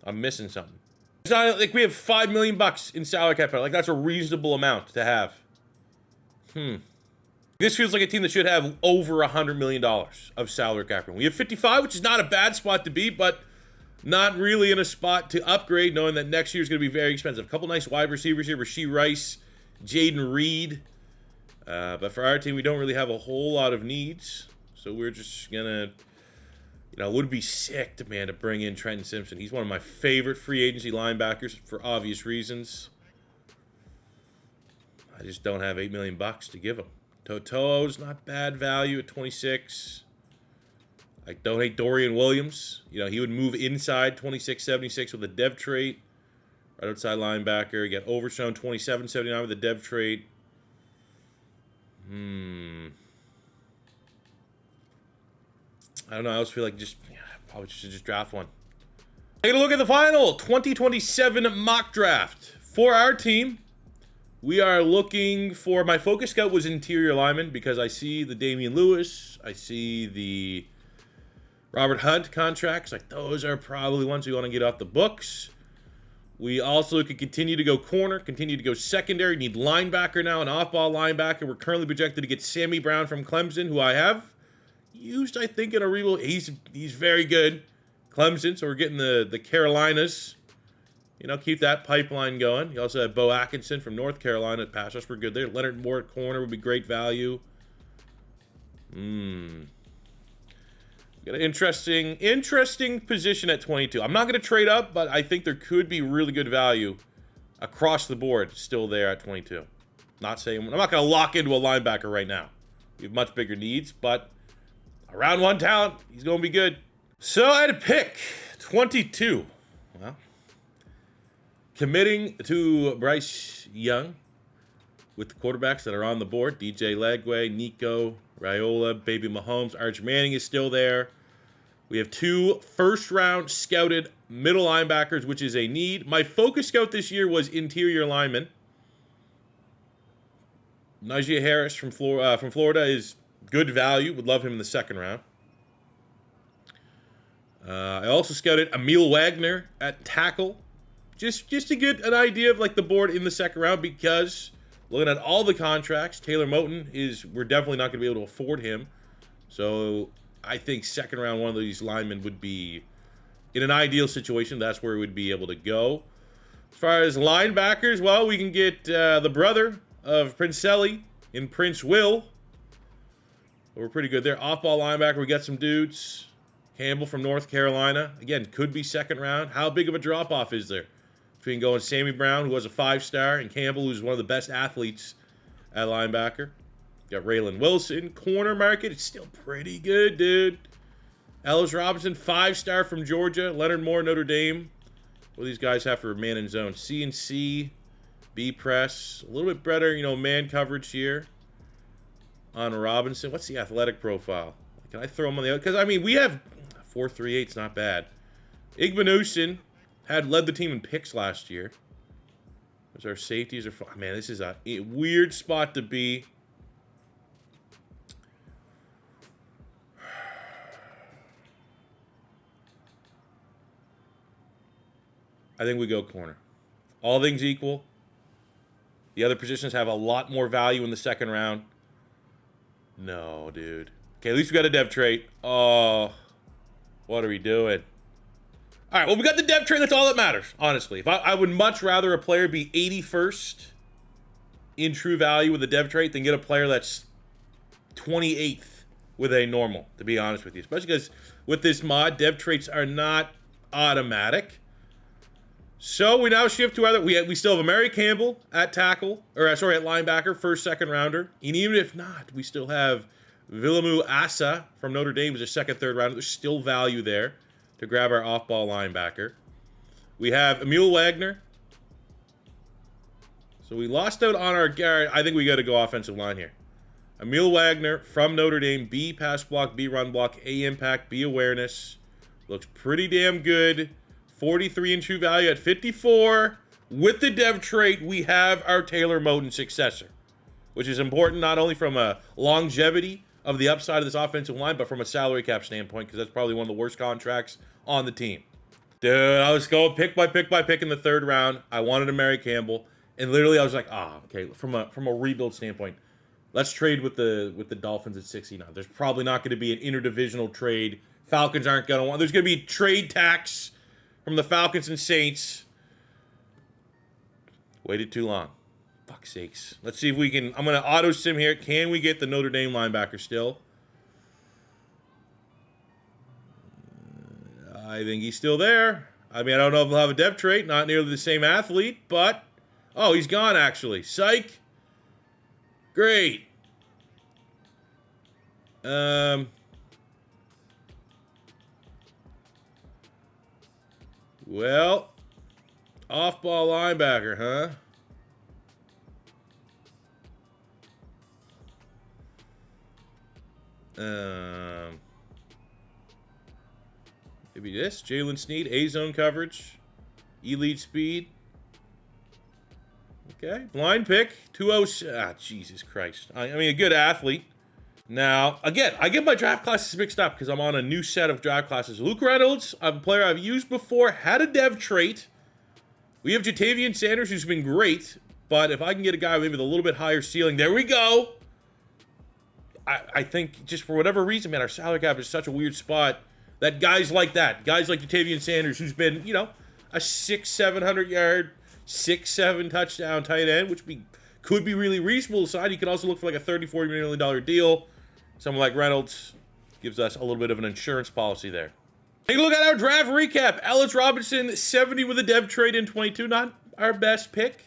I'm missing something. It's not we have $5 million in salary cap. That's a reasonable amount to have. This feels like a team that should have over $100 million of salary cap room. We have 55, which is not a bad spot to be, but not really in a spot to upgrade, knowing that next year is going to be very expensive. A couple nice wide receivers here, Rasheed Rice, Jaden Reed. But for our team, we don't really have a whole lot of needs. So we're just going to, it would be sick to bring in Trenton Simpson. He's one of my favorite free agency linebackers for obvious reasons. I just don't have $8 million to give him. Toto's not bad value at 26. I don't hate Dorian Williams. You know, he would move inside 26.76 with a dev trait. Right outside linebacker. You got Overshown 27.79 with a dev trait. I don't know. I always feel like probably should just draft one. Take a look at the final 2027 mock draft. For our team, we are looking for, my focus scout was interior lineman because I see the Damian Lewis, I see the Robert Hunt contracts. Like, those are probably ones we want to get off the books. We also could continue to go corner, continue to go secondary. Need linebacker now, an off-ball linebacker. We're currently projected to get Sammy Brown from Clemson, who I have used, I think, in a rebuild. He's very good. Clemson, so we're getting the Carolinas. You know, keep that pipeline going. You also have Bo Atkinson from North Carolina at pass rush. We're good there. Leonard Moore at corner would be great value. Got an interesting position at 22. I'm not going to trade up, but I think there could be really good value across the board still there at 22. Not saying I'm not going to lock into a linebacker right now. We have much bigger needs, but a round one talent, he's going to be good. So I had to pick 22. Well, committing to Bryce Young with the quarterbacks that are on the board. DJ Lagway, Nico, Raiola, Baby Mahomes. Arch Manning is still there. We have 2 first-round scouted middle linebackers, which is a need. My focus scout this year was interior lineman. Najee Harris from Florida is good value. Would love him in the second round. I also scouted Emil Wagner at tackle. Just to get an idea of like the board in the second round, because looking at all the contracts, Taylor Moton we're definitely not going to be able to afford him. So I think second round, one of these linemen would be, in an ideal situation, that's where we would be able to go. As far as linebackers, well, we can get the brother of Princely in Prince Will. We're pretty good there. Off-ball linebacker, we got some dudes. Campbell from North Carolina. Again, could be second round. How big of a drop-off is there between going Sammy Brown, who was a 5-star, and Campbell, who's one of the best athletes at linebacker? Got Raylan Wilson. Corner market, it's still pretty good, dude. Ellis Robinson, 5-star from Georgia. Leonard Moore, Notre Dame. What do these guys have for man and zone? C&C, B-press. A little bit better, man coverage here on Robinson. What's the athletic profile? Can I throw him on the other? Because, we have 4.38's not bad. Igbenogson had led the team in picks last year. As our safeties are, man, this is a weird spot to be. I think we go corner. All things equal, the other positions have a lot more value in the second round. No, dude. Okay, at least we got a dev trait. Oh, what are we doing? All right, well, we got the dev trait. That's all that matters, honestly. If I would much rather a player be 81st in true value with a dev trait than get a player that's 28th with a normal, to be honest with you. Especially because with this mod, dev traits are not automatic. So we now shift to we still have Amari Campbell at tackle, at linebacker, first, second rounder. And even if not, we still have Vilimu Asa from Notre Dame as a second, third rounder. There's still value there to grab our off-ball linebacker. We have Emil Wagner. So we lost out on our guard. I think we got to go offensive line here. Emil Wagner from Notre Dame. B, pass block. B, run block. A, impact. B, awareness. Looks pretty damn good. 43 in true value at 54. With the dev trait, we have our Taylor Moton successor, which is important not only from a longevity of the upside of this offensive line, but from a salary cap standpoint, because that's probably one of the worst contracts on the team. Dude, I was going pick by pick in the third round. I wanted to marry Campbell, and literally I was like, okay, from a rebuild standpoint, let's trade with the Dolphins at 69. There's probably not going to be an interdivisional trade. Falcons aren't going to want. There's going to be trade tax from the Falcons and Saints. Waited too long. Fuck's sakes. Let's see if we can. I'm going to auto sim here. Can we get the Notre Dame linebacker still? I think he's still there. I don't know if he'll have a dev trait. Not nearly the same athlete, but... Oh, he's gone, actually. Psych. Great. Well, off-ball linebacker, huh? Maybe this. Jalen Sneed, A-zone coverage. Elite speed. Okay. Blind pick. 2-0. Ah, Jesus Christ. I mean, a good athlete. Now, again, I get my draft classes mixed up because I'm on a new set of draft classes. Luke Reynolds, a player I've used before, had a dev trait. We have Ja'Tavion Sanders, who's been great. But if I can get a guy maybe with a little bit higher ceiling, there we go. I think just for whatever reason, man, our salary cap is such a weird spot that guys like Ja'Tavion Sanders, who's been, you know, a 600-700 yard, 6-7 touchdown tight end, which could be really reasonable side. You could also look for like a $30-40 million deal. Someone like Reynolds gives us a little bit of an insurance policy there. Take a look at our draft recap. Ellis Robinson, 70 with a dev trade in 22. Not our best pick,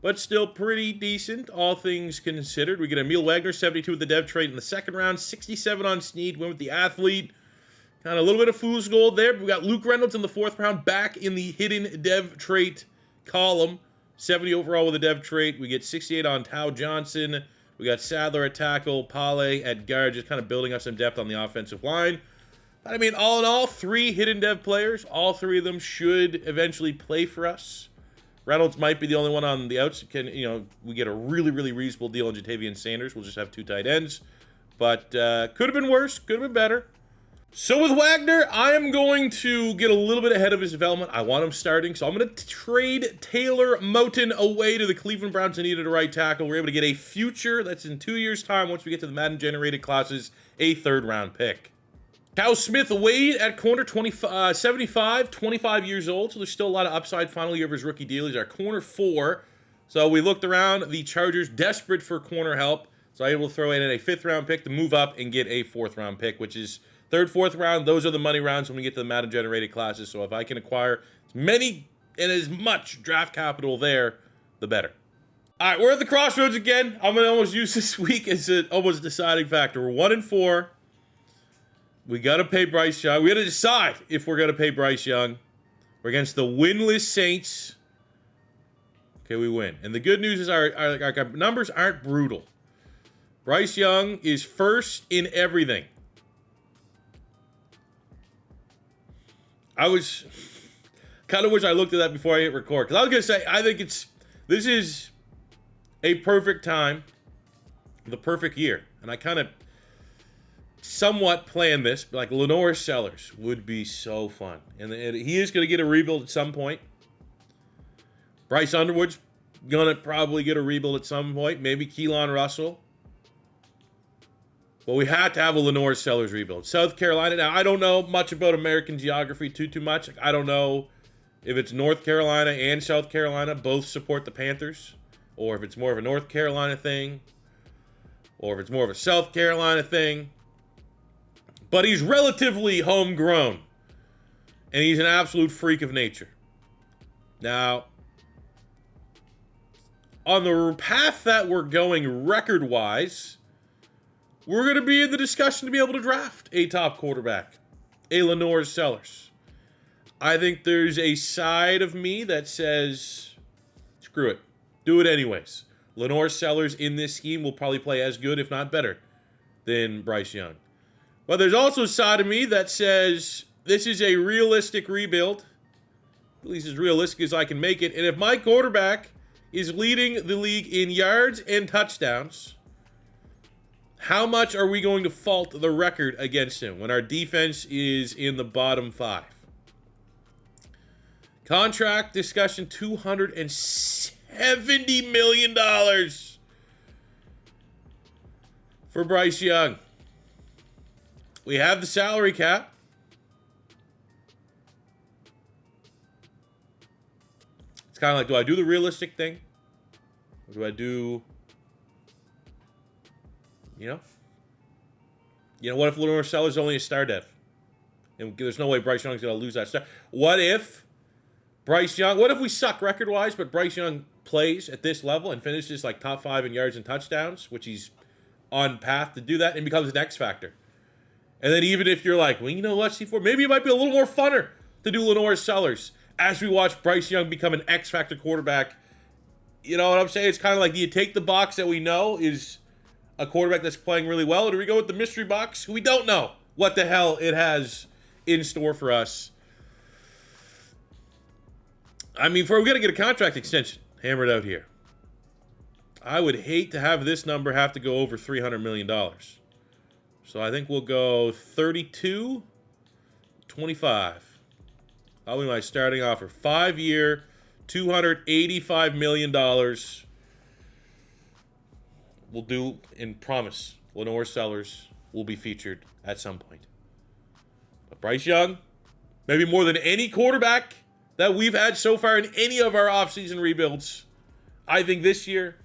but still pretty decent, all things considered. We get Emil Wagner, 72 with the dev trade in the second round, 67 on Snead, went with the athlete. Kind of a little bit of fool's gold there. But we got Luke Reynolds in the fourth round, back in the hidden dev trait column. 70 overall with a dev trait. We get 68 on Tao Johnson. We got Sadler at tackle, Pale at guard, just kind of building up some depth on the offensive line. But I mean, all in all, 3 hidden dev players. All 3 of them should eventually play for us. Reynolds might be the only one on the outs. We get a really, really reasonable deal on Ja'Tavion Sanders. We'll just have 2 tight ends. But could have been worse. Could have been better. So with Wagner, I am going to get a little bit ahead of his development. I want him starting, so I'm going to trade Taylor Moton away to the Cleveland Browns who needed a right tackle. We're able to get a future, that's in 2 years' time, once we get to the Madden-generated classes, a third-round pick. Cal Smith-Wade at corner, 75, 25 years old, so there's still a lot of upside. Final year of his rookie deal. He's our corner 4. So we looked around, the Chargers desperate for corner help, so I was able to throw in a 5th-round pick to move up and get a 4th-round pick, which is 3rd, 4th round. Those are the money rounds when we get to the Madden-generated classes, so if I can acquire as many and as much draft capital there, the better. All right, we're at the crossroads again. I'm going to almost use this week as an almost deciding factor. We're 1-4. We got to pay Bryce Young. We got to decide if we're going to pay Bryce Young. We're against the winless Saints. Okay, we win. And the good news is our numbers aren't brutal. Bryce Young is first in everything. I was kind of wish I looked at that before I hit record. Because I was going to say, I think this is a perfect time, the perfect year. And I kind of somewhat planned this, but like Lenore Sellers would be so fun. And he is going to get a rebuild at some point. Bryce Underwood's going to probably get a rebuild at some point. Maybe Keelan Russell. But we had to have a Lenore Sellers rebuild. South Carolina. Now, I don't know much about American geography too much. Like, I don't know if it's North Carolina and South Carolina both support the Panthers, or if it's more of a North Carolina thing, or if it's more of a South Carolina thing. But he's relatively homegrown, and he's an absolute freak of nature. Now, on the path that we're going record-wise, we're going to be in the discussion to be able to draft a top quarterback, a Lenore Sellers. I think there's a side of me that says, screw it, do it anyways. Lenore Sellers in this scheme will probably play as good, if not better, than Bryce Young. But there's also a side of me that says, this is a realistic rebuild, at least as realistic as I can make it. And if my quarterback is leading the league in yards and touchdowns, how much are we going to fault the record against him when our defense is in the bottom 5? Contract discussion, $270 million for Bryce Young. We have the salary cap. It's kind of like, do I do the realistic thing? Or do I do... You know, what if Lenore Sellers is only a star dev? And there's no way Bryce Young's going to lose that star. What if we suck record-wise, but Bryce Young plays at this level and finishes like top 5 in yards and touchdowns, which he's on path to do that and becomes an X factor. And then even if you're like, well, you know what, C4, maybe it might be a little more funner to do Lenore Sellers as we watch Bryce Young become an X factor quarterback. You know what I'm saying? It's kind of like, do you take the box that we know is a quarterback that's playing really well, or do we go with the mystery box who we don't know what the hell it has in store for us? I mean, we're going to get a contract extension hammered out here. I would hate to have this number have to go over $300 million. So I think we'll go 32, 25. Probably my starting offer. 5-year, $285 million. We'll do, and promise, Lenore Sellers will be featured at some point. But Bryce Young, maybe more than any quarterback that we've had so far in any of our offseason rebuilds, I think this year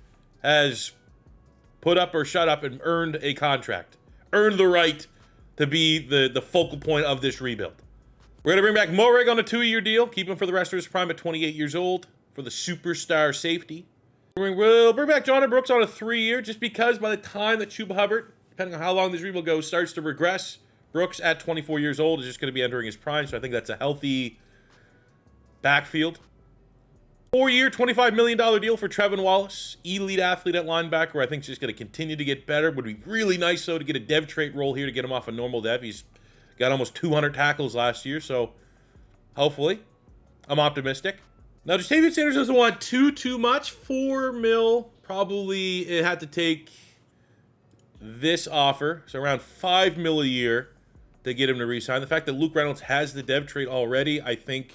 has put up or shut up and earned a contract. Earned the right to be the focal point of this rebuild. We're going to bring back Moehrig on a 2-year deal. Keep him for the rest of his prime at 28 years old for the superstar safety. We'll bring back Jonathan Brooks on a 3-year just because by the time that Chuba Hubbard, depending on how long this rebuild goes, starts to regress, Brooks at 24 years old is just going to be entering his prime. So I think that's a healthy backfield. 4-year, $25 million deal for Trevin Wallace, elite athlete at linebacker. I think he's just going to continue to get better. Would be really nice, though, to get a dev trait role here to get him off a normal dev. He's got almost 200 tackles last year, so hopefully I'm optimistic. Now, Ja'Tavion Sanders doesn't want too much. $4 million, probably it had to take this offer, so around $5 million a year to get him to re-sign. The fact that Luke Reynolds has the dev trait already, I think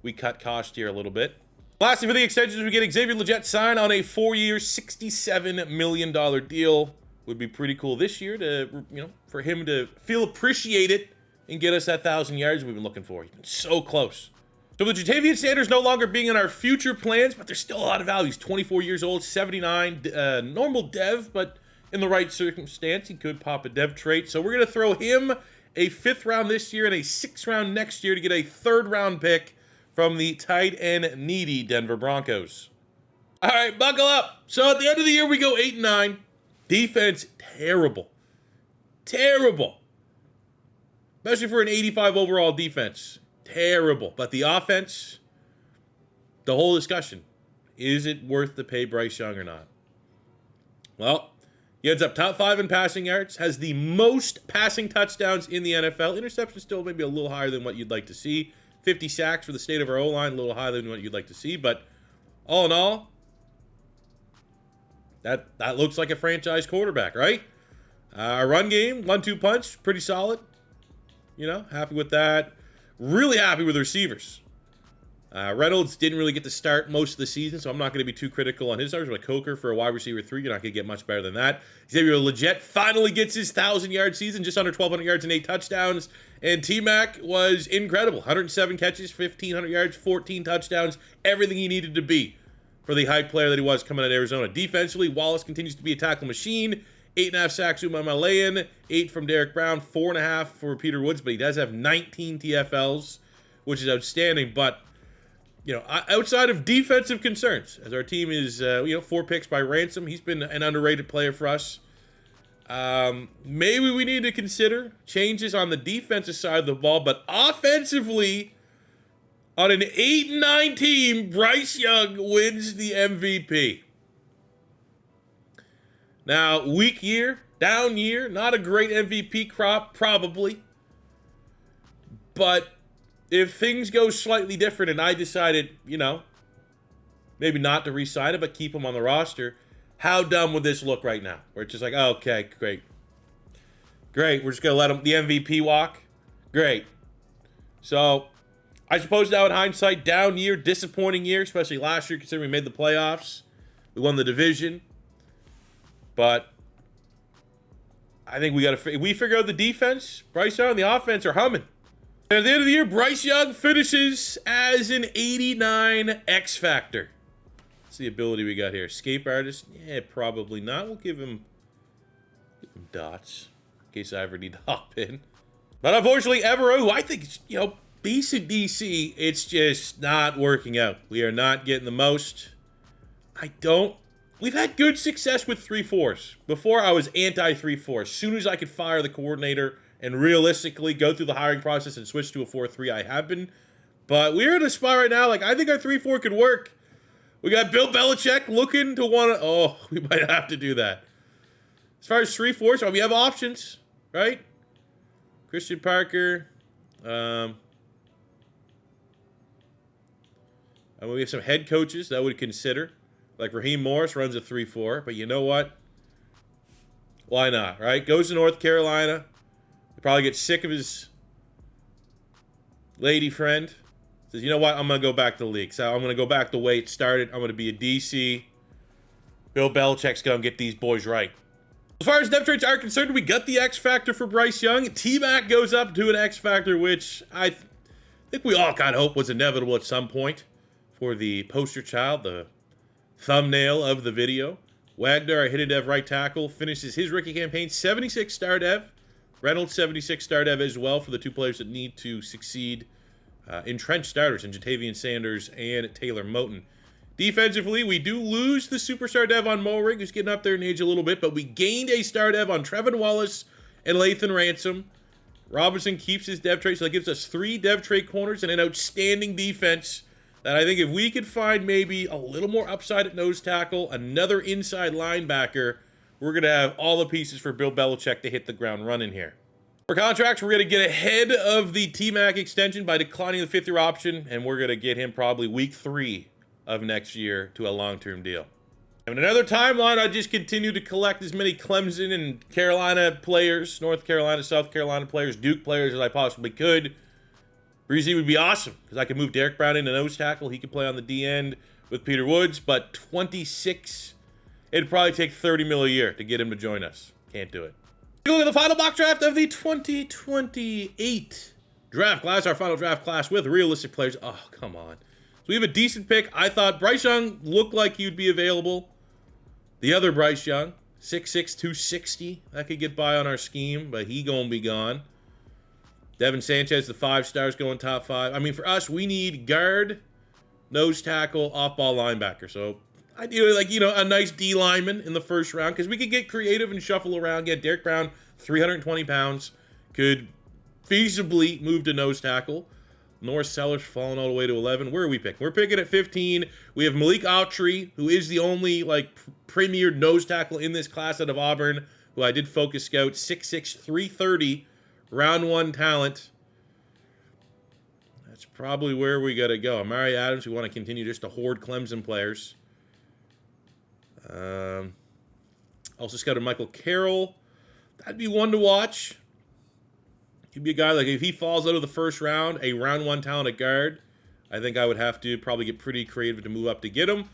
we cut cost here a little bit. Lastly, for the extensions, we get Xavier Legette signed on a 4-year, $67 million deal. Would be pretty cool this year to, for him to feel appreciated and get us that 1,000 yards we've been looking for. He's been so close. So with Ja'Tavion Sanders no longer being in our future plans, but there's still a lot of value. He's 24 years old, 79, normal dev, but in the right circumstance, he could pop a dev trait. So we're going to throw him a 5th round this year and a 6th round next year to get a 3rd round pick from the tight end needy Denver Broncos. All right, buckle up. So at the end of the year, we go 8-9. Defense, terrible. Terrible. Especially for an 85 overall defense. Terrible. But the offense, the whole discussion, is it worth to pay Bryce Young or not? Well, he ends up top 5 in passing yards, has the most passing touchdowns in the NFL. Interception still maybe a little higher than what you'd like to see. 50 sacks for the state of our O-line, a little higher than what you'd like to see. But all in all, that looks like a franchise quarterback, right? Our run game, 1-2 punch, pretty solid. Happy with that. Really happy with receivers. Reynolds didn't really get to start most of the season, so I'm not going to be too critical on his stars. But Coker for a wide receiver 3, you're not going to get much better than that. Xavier Legette finally gets his 1,000-yard season, just under 1,200 yards and 8 touchdowns. And T-Mac was incredible. 107 catches, 1,500 yards, 14 touchdowns, everything he needed to be for the hype player that he was coming out of Arizona. Defensively, Wallace continues to be a tackle machine. 8.5 sacks, Umanmielen, 8 from Derek Brown, 4.5 for Peter Woods, but he does have 19 TFLs, which is outstanding. But outside of defensive concerns, as our team is, 4 picks by Ransom, he's been an underrated player for us. Maybe we need to consider changes on the defensive side of the ball, but offensively, on an 8-9 team, Bryce Young wins the MVP. Now, weak year, down year, not a great MVP crop, probably. But if things go slightly different and I decided, maybe not to re-sign it, but keep him on the roster, how dumb would this look right now? Where it's just like, oh, okay, great. Great, we're just going to let him, the MVP walk? Great. So, I suppose now in hindsight, down year, disappointing year, especially last year considering we made the playoffs. We won the division. But I think we figure out the defense. Bryce Young and the offense are humming. And at the end of the year, Bryce Young finishes as an 89 X Factor. What's the ability we got here? Escape artist? Yeah, probably not. We'll give him dots in case I ever need to hop in. But unfortunately, Evero, who I think is, decent DC, it's just not working out. We are not getting the most. I don't We've had good success with 3-4s. Before, I was anti-3-4. As soon as I could fire the coordinator and realistically go through the hiring process and switch to a 4-3, I have been. But we're in a spot right now, like, I think our 3-4 could work. We got Bill Belichick looking to want to... Oh, we might have to do that. As far as 3-4s, so we have options, right? Christian Parker. And we have some head coaches that would consider. Like Raheem Morris runs a 3-4. But you know what? Why not, right? Goes to North Carolina. He'll probably get sick of his lady friend. Says, you know what? I'm going to go back to the league. So I'm going to go back the way it started. I'm going to be a DC. Bill Belichick's going to get these boys right. As far as depth traits are concerned, we got the X factor for Bryce Young. T-Mac goes up to an X factor, which I think we all kind of hope was inevitable at some point for the poster child, the thumbnail of the video. Wagner, our hidden dev right tackle, finishes his rookie campaign 76 star dev. Reynolds 76 star dev as well for the two players that need to succeed. Entrenched starters in Jatavian Sanders and Taylor Moton. Defensively, we do lose the superstar dev on Mulrig, who's getting up there in age a little bit, but we gained a star dev on Trevor Wallace and Lathan Ransom. Robinson keeps his dev trait, so that gives us 3 dev trait corners and an outstanding defense that I think if we could find maybe a little more upside at nose tackle, another inside linebacker, we're going to have all the pieces for Bill Belichick to hit the ground running here. For contracts, we're going to get ahead of the T-Mac extension by declining the 5th-year option, and we're going to get him probably week 3 of next year to a long-term deal. And another timeline, I just continue to collect as many Clemson and Carolina players, North Carolina, South Carolina players, Duke players as I possibly could. Breezy would be awesome because I could move Derek Brown into nose tackle. He could play on the D end with Peter Woods, but 26, it'd probably take 30 mil a year to get him to join us. Can't do it. Look at the final mock draft of the 2028 draft class, our final draft class with realistic players. Oh, come on. So we have a decent pick. I thought Bryce Young looked like he'd be available. The other Bryce Young, 6'6", 260. That could get by on our scheme, but he gonna be gone. Devin Sanchez, the 5 stars, going top 5. I mean, for us, we need guard, nose tackle, off-ball linebacker. So ideally, like, you know, a nice D lineman in the first round because we could get creative and shuffle around. Get Derek Brown, 320 pounds, could feasibly move to nose tackle. Norris Sellers falling all the way to 11. Where are we picking? We're picking at 15. We have Malik Autry, who is the only, like, premier nose tackle in this class out of Auburn, who I did focus scout, 6'6", 330, round 1 talent. That's probably where we got to go. Amari Adams, we want to continue just to hoard Clemson players. Also scouted Michael Carroll. That'd be one to watch. He'd be a guy, like, if he falls out of the first round, a round 1 talent at guard, I think I would have to probably get pretty creative to move up to get him.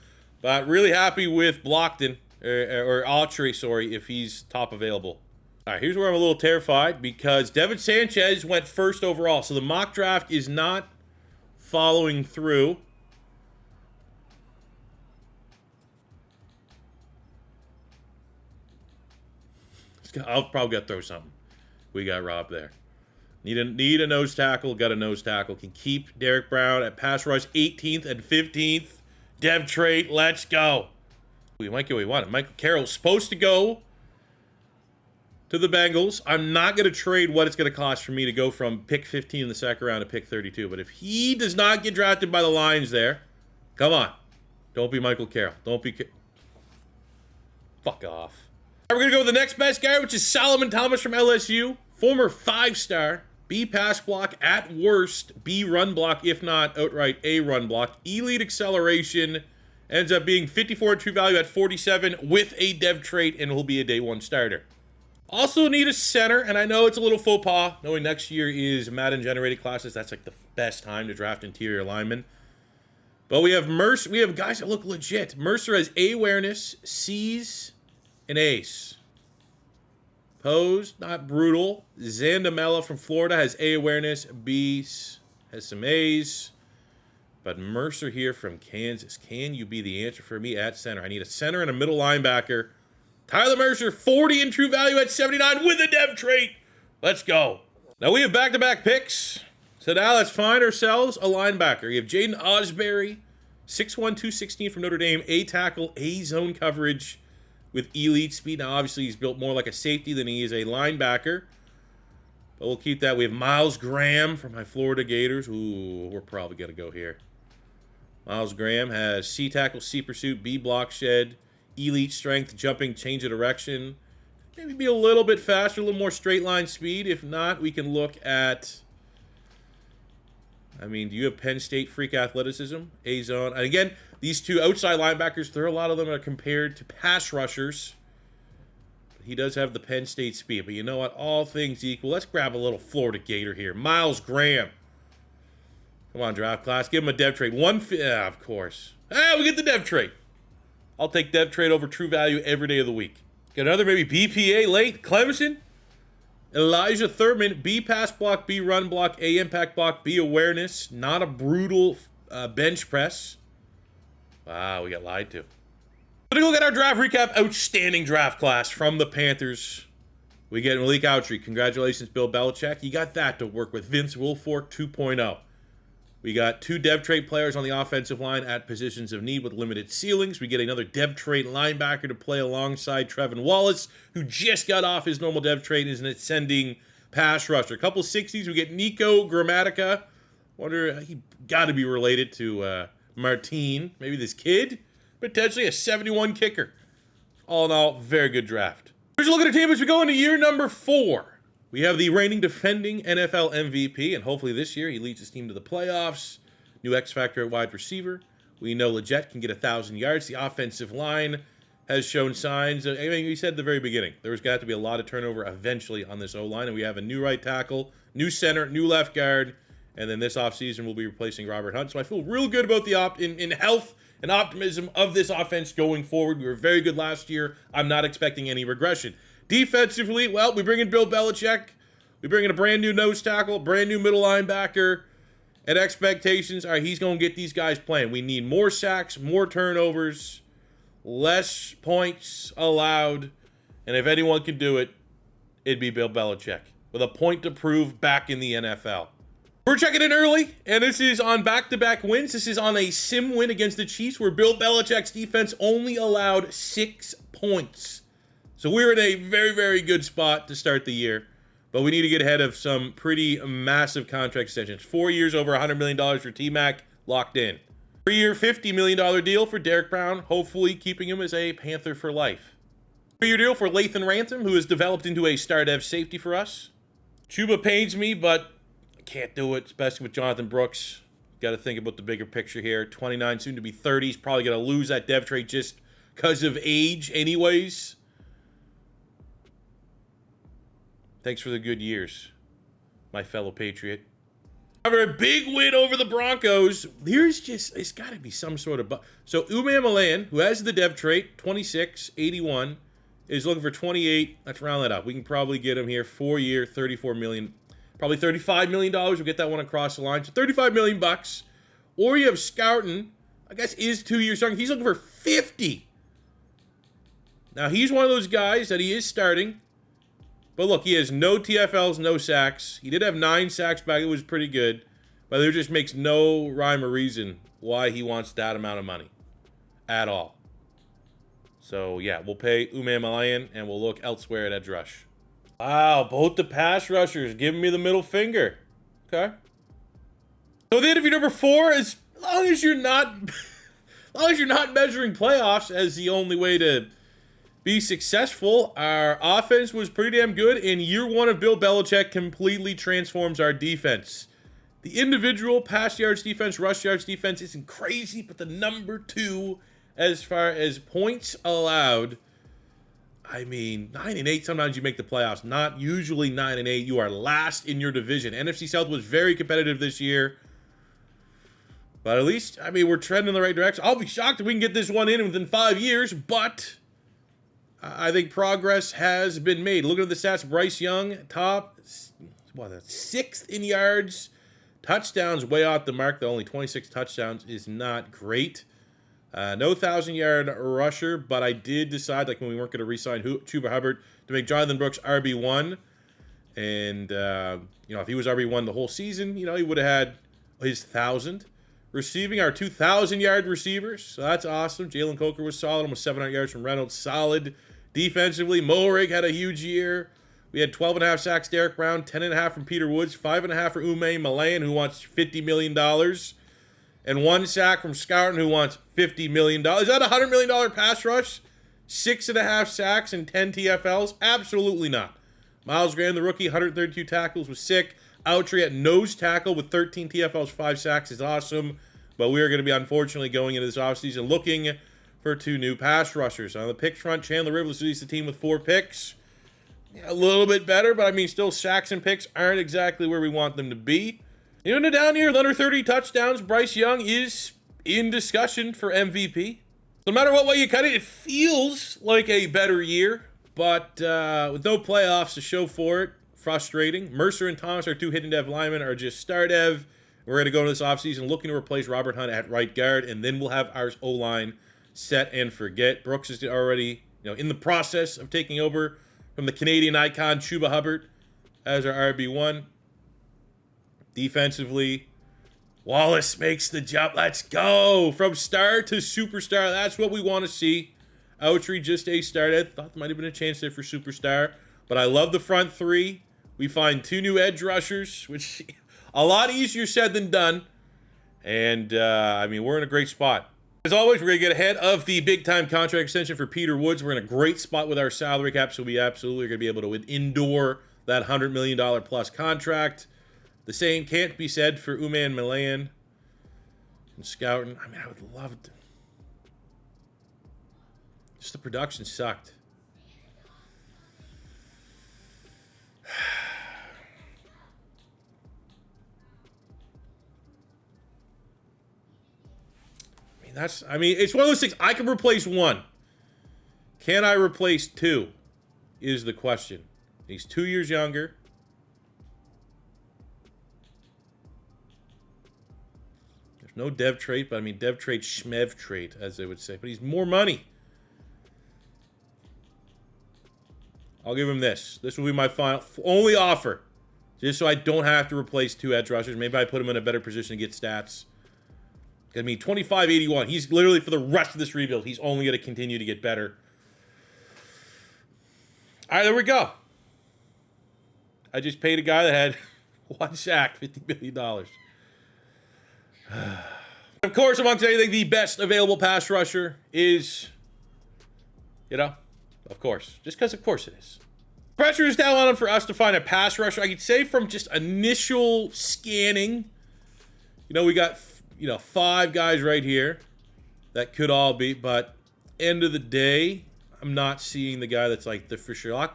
But really happy with Blockton, or Autry, sorry, if he's top available. All right, here's where I'm a little terrified because Devin Sanchez went first overall. So the mock draft is not following through. I'll probably got to throw something. We got Rob there. Need a nose tackle. Got a nose tackle. Can keep Derek Brown at pass rush 18th and 15th. Dev trait. Let's go. We might get what we want. Michael Carroll's supposed to go to the Bengals. I'm not going to trade what it's going to cost for me to go from pick 15 in the second round to pick 32. But if he does not get drafted by the Lions there, come on. Don't be Michael Carroll. Don't be... Fuck off. All right, we're going to go with the next best guy, which is Solomon Thomas from LSU. Former 5-star. B pass block at worst. B run block, if not outright A run block. Elite acceleration. Ends up being 54 true value at 47 with a dev trait, and will be a day 1 starter. Also need a center, and I know it's a little faux pas, knowing next year is Madden generated classes. That's like the best time to draft interior linemen. But we have Mercer. We have guys that look legit. Mercer has A awareness, C's, and ace. Pose, not brutal. Zandamela from Florida has A awareness, B has some A's. But Mercer here from Kansas. Can you be the answer for me at center? I need a center and a middle linebacker. Tyler Mercer, 40 in true value at 79 with a dev trait. Let's go. Now we have back-to-back picks. So now let's find ourselves a linebacker. You have Jaden Osbury, 6'1", 216 from Notre Dame. A tackle, A zone coverage with elite speed. Now, obviously, he's built more like a safety than he is a linebacker. But we'll keep that. We have Myles Graham from my Florida Gators. Ooh, we're probably going to go here. Myles Graham has C tackle, C pursuit, B block shed, elite strength, jumping, change of direction. Maybe be a little bit faster, a little more straight line speed. If not, we can look at... I mean, do you have Penn State freak athleticism? A zone. And again, these two outside linebackers, there are a lot of them are compared to pass rushers. He does have the Penn State speed. But you know what? All things equal, let's grab a little Florida Gator here. Myles Graham. Come on, draft class. Give him a dev trade. Yeah, of course. We get the dev trade. I'll take dev trade over true value every day of the week. Got another maybe BPA late. Clemson. Elijah Thurman, B pass block, B run block, A impact block, B awareness. Not a brutal bench press. Wow, we got lied to. Let's look at our draft recap. Outstanding draft class from the Panthers. We get Malik Outry. Congratulations, Bill Belichick. You got that to work with. Vince Wilfork 2.0. We got 2 dev trade players on the offensive line at positions of need with limited ceilings. We get another dev trade linebacker to play alongside Trevin Wallace, who just got off his normal dev trade and is an ascending pass rusher. A couple 60s. We get Nico Grammatica. Wonder, he got to be related to Martine. Maybe this kid. Potentially a 71 kicker. All in all, very good draft. Here's a look at our team as we go into year number 4. We have the reigning defending NFL MVP, and hopefully this year he leads his team to the playoffs. New X factor at wide receiver. We know Leggett can get 1,000 yards. The offensive line has shown signs. I mean, we said at the very beginning, there's got to be a lot of turnover eventually on this O-line, and we have a new right tackle, new center, new left guard, and then this offseason we'll be replacing Robert Hunt. So I feel real good about the in health and optimism of this offense going forward. We were very good last year. I'm not expecting any regression. Defensively, well, we bring in Bill Belichick. We bring in a brand new nose tackle, brand new middle linebacker. And expectations are he's going to get these guys playing. We need more sacks, more turnovers, less points allowed. And if anyone can do it, it'd be Bill Belichick. With a point to prove back in the NFL. We're checking in early, and this is on back-to-back wins. This is on a sim win against the Chiefs where Bill Belichick's defense only allowed 6 points. So we're in a very, very good spot to start the year. But we need to get ahead of some pretty massive contract extensions. 4 years, over $100 million for T-Mac, locked in. 3-year, $50 million deal for Derek Brown, hopefully keeping him as a Panther for life. 3-year deal for Lathan Ransom, who has developed into a star dev safety for us. Chuba pains me, but I can't do it, especially with Jonathan Brooks. Got to think about the bigger picture here. 29, soon to be 30. He's probably going to lose that dev trade just because of age anyways. Thanks for the good years, my fellow Patriot. However, a big win over the Broncos. It's got to be some sort of... So, Umanmielen, who has the dev trait, 26, 81, is looking for 28. Let's round that up. We can probably get him here. 4-year, $34 million. Probably $35 million. We'll get that one across the line. So, $35 million bucks. Or you have Scourton, I guess is 2 years young. He's looking for 50. Now, he's one of those guys that he is starting. But look, he has no TFLs, no sacks. He did have 9 sacks back. It was pretty good. But there just makes no rhyme or reason why he wants that amount of money. At all. So, yeah, we'll pay Umanmielen and we'll look elsewhere at edge rush. Wow, both the pass rushers giving me the middle finger. Okay. So the interview number 4 is, as long as you're not measuring playoffs as the only way to be successful, our offense was pretty damn good. In year 1 of Bill Belichick completely transforms our defense. The individual pass yards defense, rush yards defense isn't crazy, but the number 2 as far as points allowed, I mean, 9-8, sometimes you make the playoffs. Not usually 9-8. You are last in your division. NFC South was very competitive this year. But at least, I mean, we're trending in the right direction. I'll be shocked if we can get this one in within 5 years, but I think progress has been made. Look at the stats. Bryce Young, top, 6th in yards. Touchdowns way off the mark. The only 26 touchdowns is not great. No 1,000-yard rusher, but I did decide, like when we weren't going to re-sign Chuba Hubbard, to make Jonathan Brooks RB1. And, if he was RB1 the whole season, he would have had his 1,000. receiving our 2,000-yard receivers. So that's awesome. Jalen Coker was solid, almost 700 yards from Reynolds. Solid defensively. Morig had a huge year. We had 12.5 sacks, Derek Brown, 10.5 from Peter Woods, 5.5 for Umanmielen, who wants $50 million, and 1 sack from Scourton, who wants $50 million. Is that a $100 million pass rush? 6.5 sacks and 10 TFLs? Absolutely not. Miles Graham, the rookie, 132 tackles, was sick. Autry at nose tackle with 13 TFLs, 5 sacks is awesome. But we are going to be, unfortunately, going into this offseason looking for 2 new pass rushers. On the pick front, Chandler Rivers leads the team with 4 picks. Yeah, a little bit better, but I mean, still sacks and picks aren't exactly where we want them to be. Even down here, under 30 touchdowns, Bryce Young is in discussion for MVP. No matter what way you cut it, it feels like a better year, but with no playoffs to show for it, frustrating. Mercer and Thomas, our 2 hidden dev linemen, are just star dev. We're going to go into this offseason looking to replace Robert Hunt at right guard, and then we'll have our O-line set and forget. Brooks is already in the process of taking over from the Canadian icon Chuba Hubbard as our RB1. Defensively, Wallace makes the jump. Let's go. From star to superstar. That's what we want to see. Autry just a start. I thought there might have been a chance there for superstar. But I love the front 3. We find 2 new edge rushers, which a lot easier said than done. And, I mean, we're in a great spot. As always, we're going to get ahead of the big-time contract extension for Peter Woods. We're in a great spot with our salary cap, so we absolutely are going to be able to endure that $100 million plus contract. The same can't be said for Umanmielen and Scourton. I mean, I would love to. Just the production sucked. It's one of those things. I can replace 1. Can I replace 2? Is the question. He's 2 years younger. There's no dev trait, but I mean dev trait, schmev trait, as they would say. But he's more money. I'll give him this. This will be my final only offer. Just so I don't have to replace 2 edge rushers. Maybe I put him in a better position to get stats. I mean, 25-81. He's literally, for the rest of this rebuild, he's only going to continue to get better. All right, there we go. I just paid a guy that had 1 sack, $50 million. Of course, amongst anything, the best available pass rusher is, of course. Just because, of course, it is. Pressure is down on him for us to find a pass rusher. I could say from just initial scanning, we got 5 guys right here that could all be, but end of the day, I'm not seeing the guy that's like the for sure.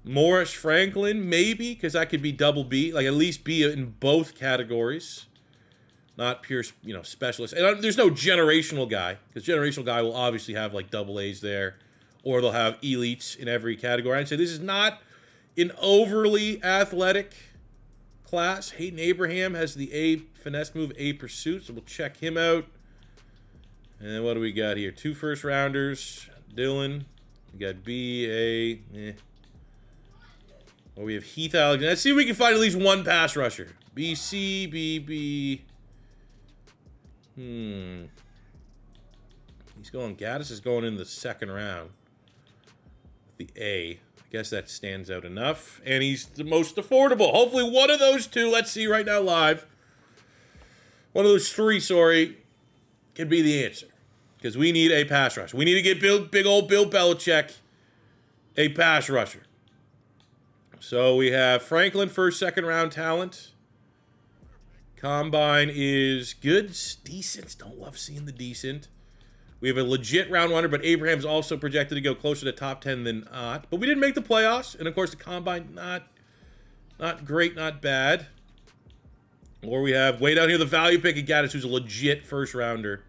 Morris Franklin, maybe, because that could be double B, like at least B in both categories, not pure, specialist. And there's no generational guy, because generational guy will obviously have like double A's there, or they'll have elites in every category. I'd say this is not an overly athletic class. Hayden Abraham has the A finesse move, A pursuit, so we'll check him out. And then what do we got here? 2 first rounders. Dylan. We got B, A, Well, we have Heath Alexander. Let's see if we can find at least 1 pass rusher. B, C, B, B. He's going, Gaddis is going in the 2nd round. The A. I guess that stands out enough. And he's the most affordable. Hopefully one of those 2, let's see right now live. One of those 3, sorry, can be the answer. Because we need a pass rusher. We need to get big old Bill Belichick a pass rusher. So we have Franklin, 1st, 2nd round talent. Combine is good. Decent. Don't love seeing the decent. We have a legit round runner, but Abraham's also projected to go closer to top 10 than not. But we didn't make the playoffs. And, of course, the Combine, not great, not bad. Or we have, way down here, the value pick of Gaddis, who's a legit 1st rounder.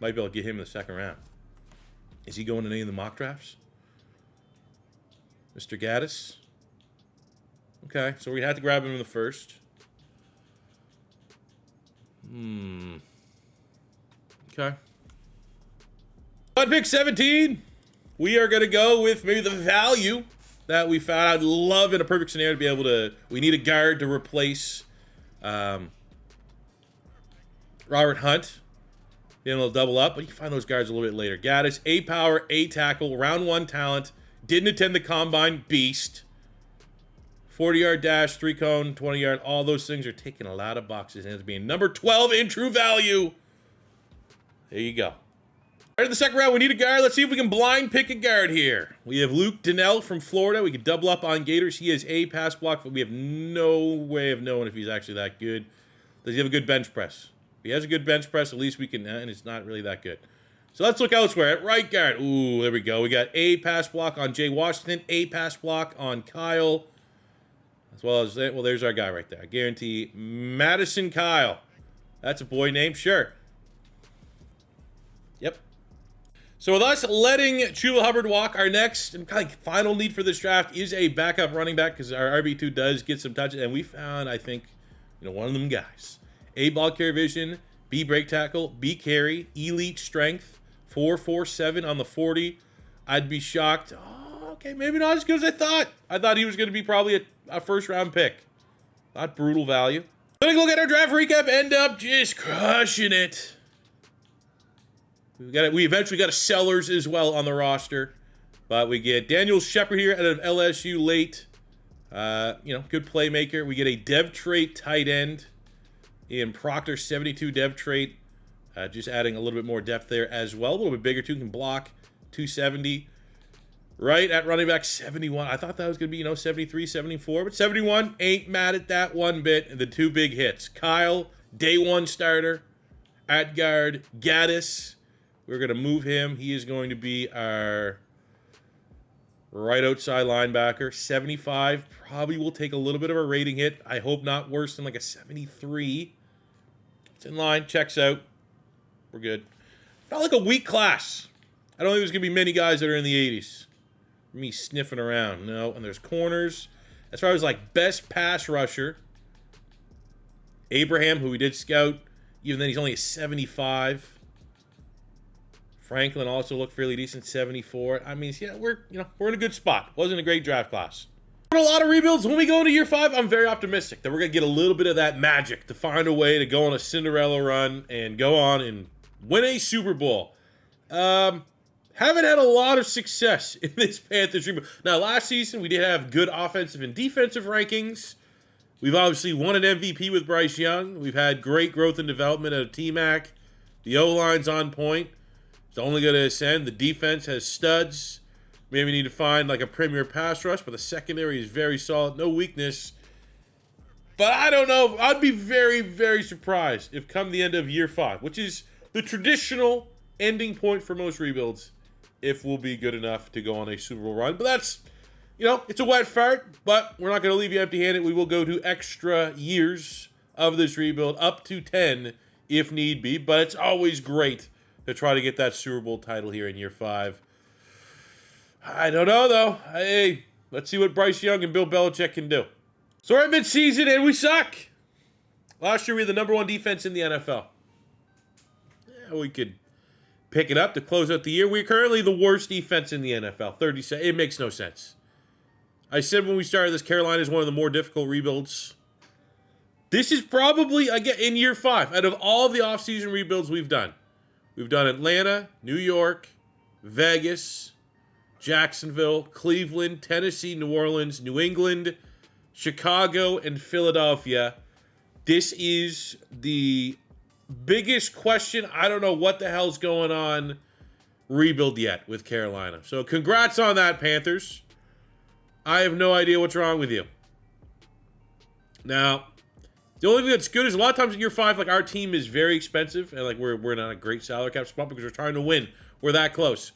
Might be able to get him in the 2nd round. Is he going in any of the mock drafts? Mr. Gaddis? Okay, so we had to grab him in the 1st. Okay. On pick 17, we are going to go with maybe the value that we found. I'd love in a perfect scenario to be able to, we need a guard to replace Robert Hunt, then he'll double up, but you can find those guards a little bit later. Gaddis, A power, A tackle, round 1 talent. Didn't attend the combine, beast. 40-yard dash, 3-cone, 20-yard. All those things are ticking a lot of boxes. And it's being number 12 in true value. There you go. All right, in the second round, we need a guard. Let's see if we can blind pick a guard here. We have Luke Donnell from Florida. We can double up on Gators. He has A pass block, but we have no way of knowing if he's actually that good. Does he have a good bench press? If he has a good bench press, at least we can, and it's not really that good. So let's look elsewhere at right guard. Ooh, there we go. We got A pass block on Jay Washington, A pass block on Kyle. As well as, well, there's our guy right there. I guarantee Madison Kyle. That's a boy name, sure. Yep. So with us letting Chuba Hubbard walk, our next and kind of final need for this draft is a backup running back because our RB2 does get some touches. And we found, I think, one of them guys. A, ball carrier vision. B, break tackle. B, carry. Elite strength. 4.47 on the 40. I'd be shocked. Oh, okay, maybe not as good as I thought. I thought he was going to be probably a first-round pick. Not brutal value. Let's look at our draft recap. End up just crushing it. We eventually got a Sellers as well on the roster. But we get Daniel Shepard here out of LSU late. Good playmaker. We get a dev trait tight end in Proctor, 72 dev trait. Just adding a little bit more depth there as well. A little bit bigger, too. Can block 270. Right at running back, 71. I thought that was going to be, 73, 74. But 71, ain't mad at that one bit. And the two big hits. Kyle, day one starter. At guard, Gaddis. We're going to move him. He is going to be our right outside linebacker. 75. Probably will take a little bit of a rating hit. I hope not worse than like a 73. It's in line. Checks out. We're good. Felt like a weak class. I don't think there's going to be many guys that are in the 80s. Me sniffing around. No. And there's corners. As far as like best pass rusher, Abraham, who we did scout, even then he's only a 75. Franklin also looked fairly decent, 74. I mean, yeah, we're in a good spot. Wasn't a great draft class. A lot of rebuilds. When we go into year 5, I'm very optimistic that we're going to get a little bit of that magic to find a way to go on a Cinderella run and go on and win a Super Bowl. Haven't had a lot of success in this Panthers rebuild. Now, last season, we did have good offensive and defensive rankings. We've obviously won an MVP with Bryce Young. We've had great growth and development out of T-Mac. The O-line's on point. It's only going to ascend. The defense has studs. Maybe we need to find like a premier pass rush, but the secondary is very solid. No weakness. But I don't know. I'd be very, very surprised if come the end of year 5, which is the traditional ending point for most rebuilds, if we'll be good enough to go on a Super Bowl run. But that's, it's a wet fart, but we're not going to leave you empty-handed. We will go to extra years of this rebuild, up to 10 if need be. But it's always great to try to get that Super Bowl title here in year 5. I don't know, though. Hey, let's see what Bryce Young and Bill Belichick can do. So we're at midseason, and we suck. Last year, we were the number 1 defense in the NFL. Yeah, we could pick it up to close out the year. We're currently the worst defense in the NFL. 37. It makes no sense. I said when we started this, Carolina is one of the more difficult rebuilds. This is probably, again, in year 5, out of all the offseason rebuilds we've done. We've done Atlanta, New York, Vegas, Jacksonville, Cleveland, Tennessee, New Orleans, New England, Chicago, and Philadelphia. This is the biggest question. I don't know what the hell's going on rebuild yet with Carolina. So congrats on that, Panthers. I have no idea what's wrong with you. Now, the only thing that's good is a lot of times in year 5, like our team is very expensive and like we're not a great salary cap spot because we're trying to win. We're that close.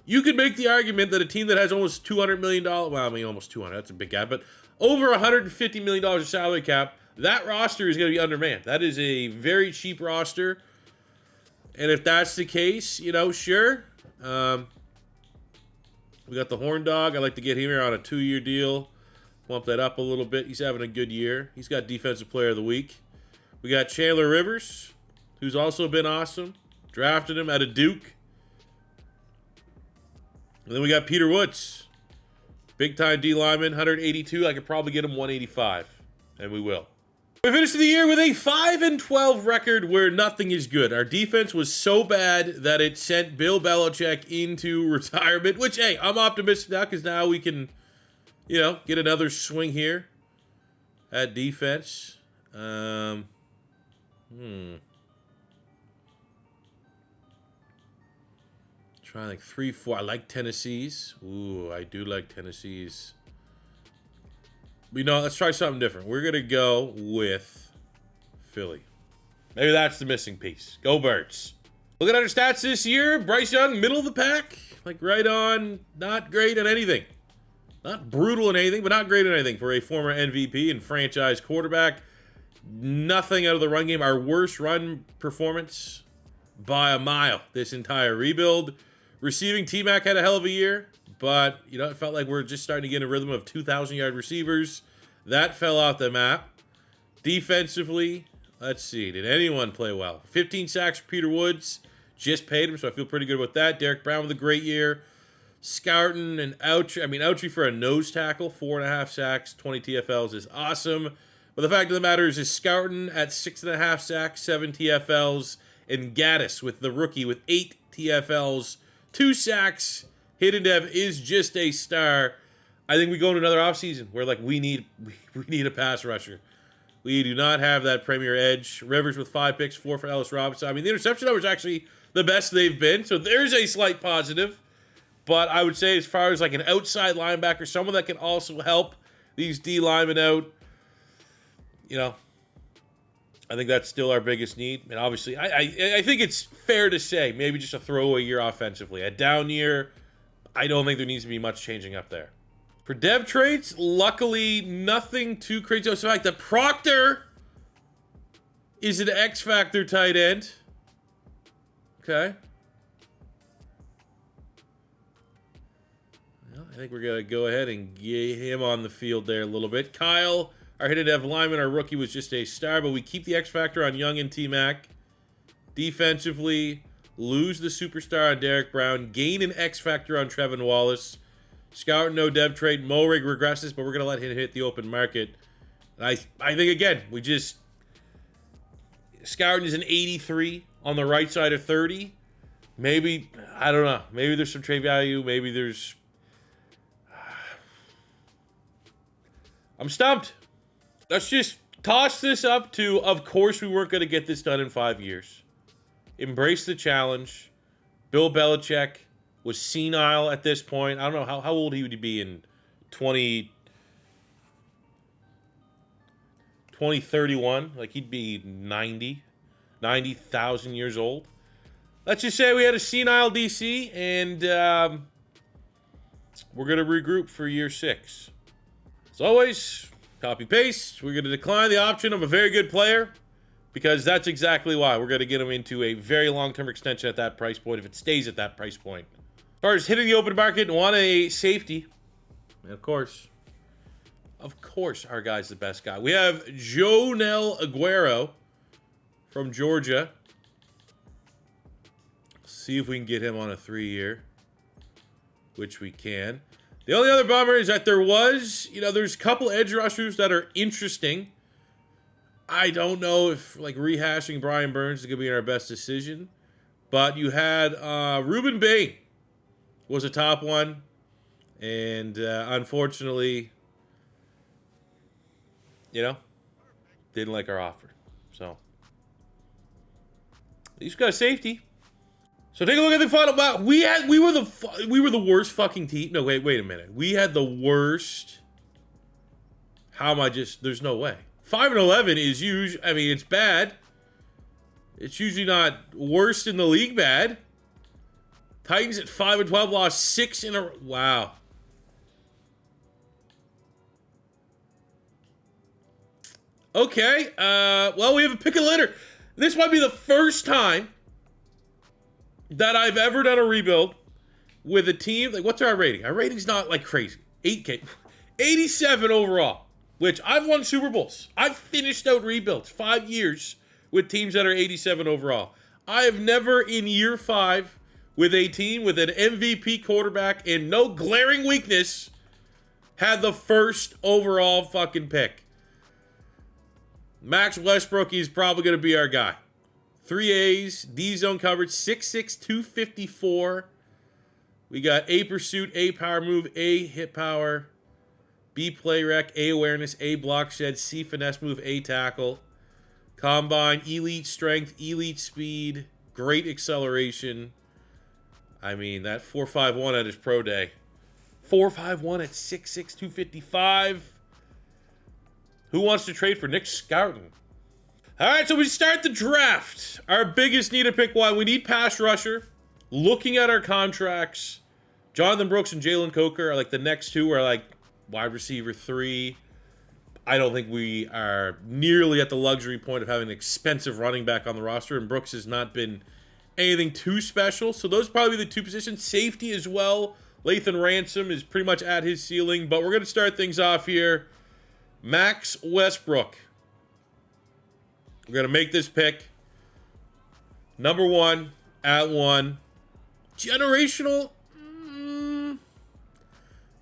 You could make the argument that a team that has almost $200 million, well, I mean, almost 200, that's a big gap, but over $150 million of salary cap, that roster is going to be undermanned. That is a very cheap roster. And if that's the case, sure. We got the Horn Dog. I'd like to get him here on a 2-year deal. Bump that up a little bit. He's having a good year. He's got Defensive Player of the Week. We got Chandler Rivers, who's also been awesome. Drafted him out of Duke. And then we got Peter Woods. Big-time D lineman, 182. I could probably get him 185. And we will. We finished the year with a 5-12 record where nothing is good. Our defense was so bad that it sent Bill Belichick into retirement, which, hey, I'm optimistic now because now we can, you know, get another swing here at defense. Trying like 3-4. I like Tennessee's. Ooh, I do like Tennessee's. You know, let's try something different. We're going to go with Philly. Maybe that's the missing piece. Go Birds. Looking at our stats this year, Bryce Young, middle of the pack. Like right on, not great at anything. Not brutal in anything, but not great at anything for a former MVP and franchise quarterback. Nothing out of the run game. Our worst run performance by a mile this entire rebuild. Receiving, T-Mac had a hell of a year. But, you know, it felt like we're just starting to get in a rhythm of 2,000-yard receivers. That fell off the map. Defensively, let's see. Did anyone play well? 15 sacks for Peter Woods. Just paid him, so I feel pretty good with that. Derek Brown with a great year. Scourton and Autry for a nose tackle. 4.5 sacks, 20 TFLs is awesome. But the fact of the matter is Scourton at 6.5 sacks, 7 TFLs. And Gaddis with the rookie with 8 TFLs, 2 sacks. Hidden Dev is just a star. I think we go into another offseason where like we need a pass rusher. We do not have that premier edge. Rivers with 5 picks, 4 for Ellis Robinson. I mean, the interception number is actually the best they've been, so there's a slight positive. But I would say as far as like an outside linebacker, someone that can also help these D linemen out, you know, I think that's still our biggest need. And obviously, I think it's fair to say maybe just a throwaway year offensively. A down year, I don't think there needs to be much changing up there. For dev traits, luckily, nothing too crazy. So, in fact, that Proctor is an X-Factor tight end. Okay. Well, I think we're going to go ahead and get him on the field there a little bit. Kyle, our hidden dev lineman, our rookie, was just a star, but we keep the X-Factor on Young and T-Mac. Defensively, lose the superstar on Derek Brown. Gain an X-Factor on Trevin Wallace. Scout, no dev trade. Morig regresses, but we're going to let him hit the open market. And I think, again, we just... Scout is an 83 on the right side of 30. Maybe, I don't know. Maybe there's some trade value. Maybe there's... I'm stumped. Let's just toss this up to, of course we weren't going to get this done in 5 years. Embrace the challenge. Bill Belichick was senile at this point. I don't know how old he would be in 2031. Like he'd be 90,000 years old. Let's just say we had a senile DC, and we're going to regroup for year 6. As always, copy paste. We're going to decline the option of a very good player, because that's exactly why. We're going to get him into a very long-term extension at that price point if it stays at that price point. As far as hitting the open market and want a safety, and of course, our guy's the best guy. We have Jonel Aguero from Georgia. See if we can get him on a 3-year, which we can. The only other bummer is that there's a couple edge rushers that are interesting. I don't know if, like, rehashing Brian Burns is going to be our best decision. But you had Reuben Bain was a top one. And, unfortunately, didn't like our offer. So, at least we got a safety. So take a look at the final map. We were the worst fucking team. No, wait a minute. We had the worst. How am I just... There's no way. 5-11 is usually... I mean, it's bad. It's usually not worst in the league bad. Titans at 5-12 lost 6 in a... Wow. Okay. Well, we have a pick a litter. This might be the first time that I've ever done a rebuild with a team. Like, what's our rating? Our rating's not like crazy. 8K. 87 overall, which I've won Super Bowls. I've finished out rebuilds 5 years with teams that are 87 overall. I have never in year 5 with a team with an MVP quarterback and no glaring weakness had the first overall fucking pick. Max Westbrook is probably going to be our guy. 3 A's, D zone coverage, 6'6", 254. We got A pursuit, A power move, A hit power, B play rec, A awareness, A block shed, C finesse move, A tackle. Combine, elite strength, elite speed, great acceleration. I mean, that 4.51 at his pro day. 4.51 at 6'6", 255. Who wants to trade for Nic Scourton? All right, so we start the draft. Our biggest need to pick one. We need pass rusher. Looking at our contracts, Jonathan Brooks and Jalen Coker are like the next two are like wide receiver 3. I don't think we are nearly at the luxury point of having an expensive running back on the roster, and Brooks has not been anything too special. So those are probably the two positions. Safety as well. Lathan Ransom is pretty much at his ceiling, but we're going to start things off here. Max Westbrook. We're going to make this pick. Number 1 at 1. Generational.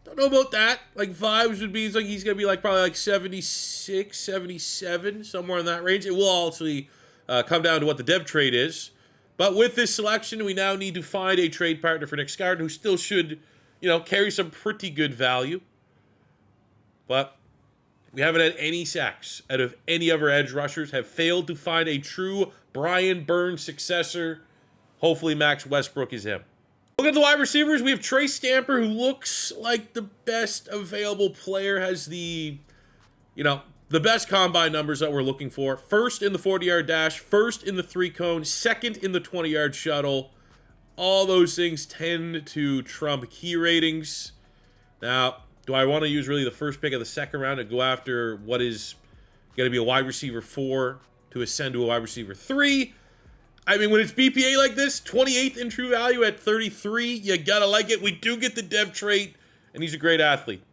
Don't know about that. Like vibes would be like he's going to be like probably like 76, 77, somewhere in that range. It will also come down to what the dev trade is. But with this selection, we now need to find a trade partner for Nic Scourton who still should, carry some pretty good value. But we haven't had any sacks out of any of our edge rushers, have failed to find a true Brian Burns successor. Hopefully Max Westbrook is him. Look at the wide receivers. We have Trey Stamper, who looks like the best available player, has the best combine numbers that we're looking for. First in the 40-yard dash, first in the 3-cone, second in the 20-yard shuttle. All those things tend to trump key ratings. Now, do I want to use really the first pick of the second round to go after what is going to be a wide receiver 4 to ascend to a wide receiver 3? I mean, when it's BPA like this, 28th in true value at 33, you gotta like it. We do get the dev trait, and he's a great athlete.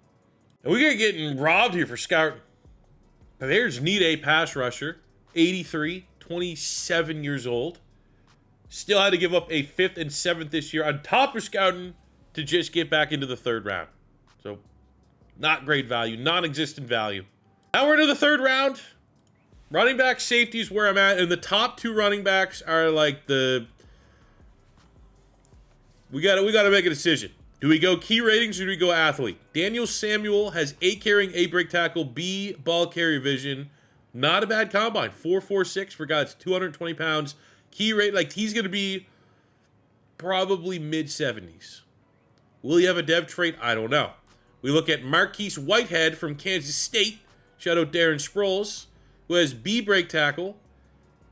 And we're getting robbed here for Scourton. There's need a pass rusher, 83, 27 years old. Still had to give up a 5th and 7th this year on top of Scourton to just get back into the 3rd round. So, not great value, non-existent value. Now we're into the 3rd round. Running back safety is where I'm at, and the top 2 running backs are like the... We gotta make a decision. Do we go key ratings or do we go athlete? Daniel Samuel has A carrying, A break tackle, B ball carrier vision. Not a bad combine. 4.46 for a guy that's 220 pounds. Key rate, like he's gonna be probably mid-70s. Will he have a dev trait? I don't know. We look at Marquise Whitehead from Kansas State. Shout out Darren Sproles, who has B break tackle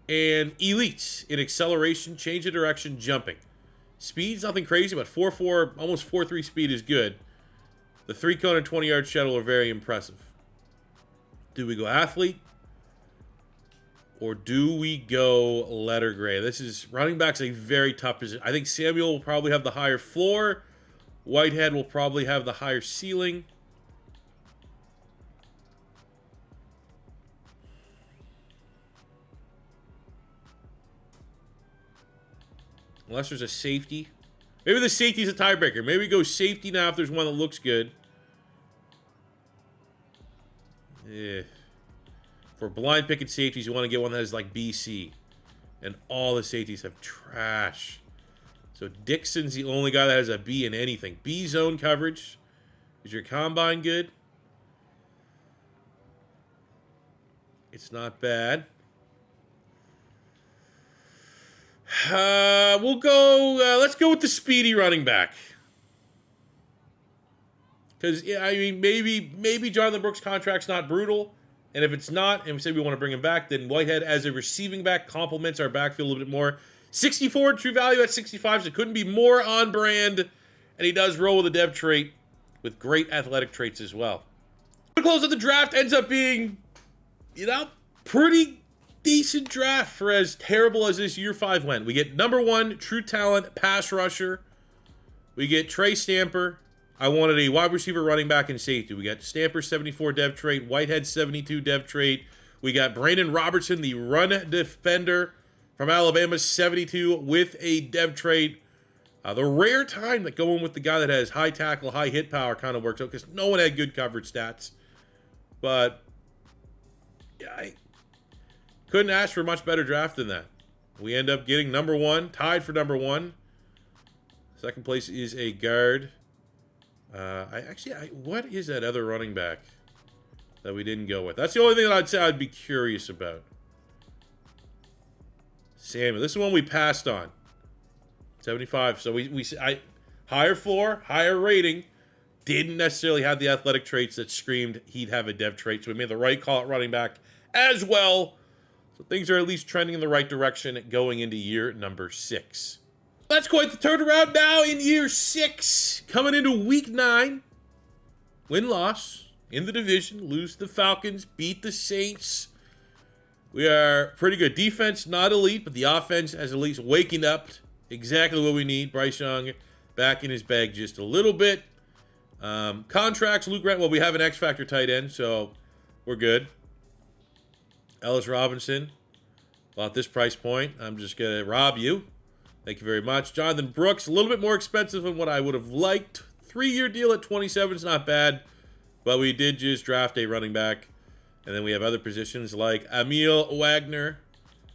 and elite in acceleration, change of direction, jumping. Speed's nothing crazy, but 4.4, almost 4.3 speed is good. The 3-cone and 20-yard shuttle are very impressive. Do we go athlete? Or do we go letter grade? This is, running back's a very tough position. I think Samuel will probably have the higher floor. Whitehead will probably have the higher ceiling. Unless there's a safety. Maybe the safety's a tiebreaker. Maybe we go safety now if there's one that looks good. Yeah. For blind picking safeties, you want to get one that has like BC. And all the safeties have trash. So Dixon's the only guy that has a B in anything. B zone coverage. Is your combine good? It's not bad. We'll go, let's go with the speedy running back. Because, yeah, I mean, maybe Jonathan Brooks' contract's not brutal. And if it's not, and we say we want to bring him back, then Whitehead as a receiving back complements our backfield a little bit more. 64 true value at 65, so it couldn't be more on brand. And he does roll with a dev trait with great athletic traits as well. The close of the draft ends up being, pretty decent draft for as terrible as this year 5 went. We get number 1, true talent, pass rusher. We get Trey Stamper. I wanted a wide receiver, running back, and safety. We got Stamper, 74 dev trait. Whitehead, 72 dev trait. We got Brandon Robertson, the run defender from Alabama, 72 with a dev trait. The rare time that going with the guy that has high tackle, high hit power kind of works out because no one had good coverage stats. But, yeah, Couldn't ask for a much better draft than that. We end up getting number 1, tied for number 1. Second place is a guard. What is that other running back that we didn't go with? That's the only thing that I'd say I'd be curious about. Samuel. This is one we passed on. 75. So higher floor, higher rating. Didn't necessarily have the athletic traits that screamed he'd have a dev trait. So we made the right call at running back as well. So things are at least trending in the right direction going into year number 6. That's quite the turnaround now in year 6. Coming into week 9. Win-loss in the division. Lose to the Falcons. Beat the Saints. We are pretty good. Defense, not elite, but the offense has at least waking up. Exactly what we need. Bryce Young back in his bag just a little bit. Contracts, Luke Grant. Well, we have an X-Factor tight end, so we're good. Ellis Robinson. Well, at this price point, I'm just going to rob you. Thank you very much. Jonathan Brooks, a little bit more expensive than what I would have liked. 3-year deal at 27 is not bad, but we did just draft a running back. And then we have other positions like Emil Wagner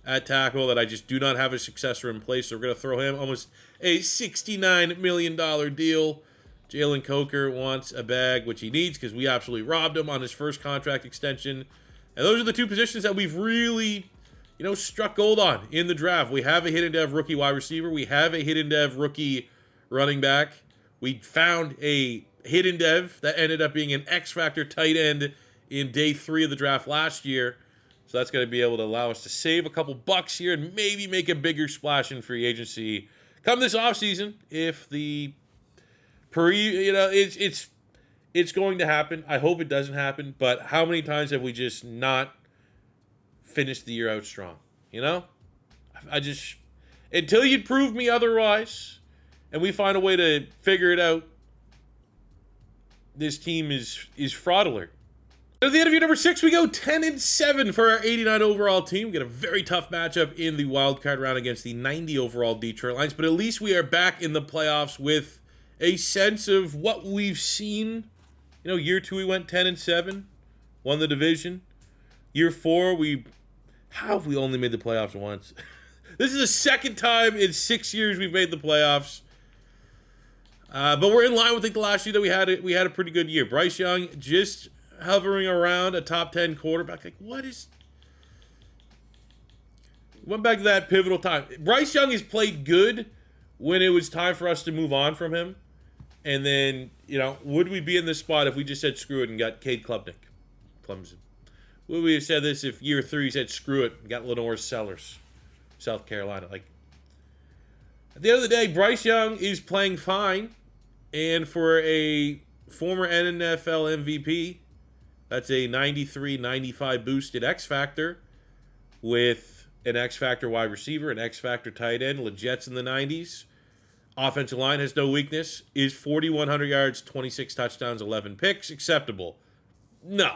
at tackle that I just do not have a successor in place. So we're going to throw him almost a $69 million deal. Jalen Coker wants a bag, which he needs because we absolutely robbed him on his first contract extension. And those are the two positions that we've really, struck gold on in the draft. We have a hidden dev rookie wide receiver. We have a hidden dev rookie running back. We found a hidden dev that ended up being an X-Factor tight end in day 3 of the draft last year. So that's going to be able to allow us to save a couple bucks here and maybe make a bigger splash in free agency come this offseason if the it's going to happen. I hope it doesn't happen, but how many times have we just not finished the year out strong? Until you prove me otherwise and we find a way to figure it out, this team is fraudulent. At the end of year number 6, we go 10-7 for our 89 overall team. We get a very tough matchup in the wild card round against the 90 overall Detroit Lions, but at least we are back in the playoffs with a sense of what we've seen. Year 2 we went 10-7, won the division. Year 4 we only made the playoffs once. This is the second time in 6 years we've made the playoffs. But we're in line with the last year that we had a pretty good year. Bryce Young just hovering around a top 10 quarterback. Went back to that pivotal time. Bryce Young has played good when it was time for us to move on from him. And then, would we be in this spot if we just said screw it and got Cade Klubnik, Clemson? Would we have said this if year 3 said screw it and got Lenore Sellers, South Carolina? At the end of the day, Bryce Young is playing fine. And for a former NFL MVP, that's a 93-95 boosted X-Factor with an X-Factor wide receiver, an X-Factor tight end, Legett's in the 90s. Offensive line has no weakness. Is 4,100 yards, 26 touchdowns, 11 picks acceptable? No.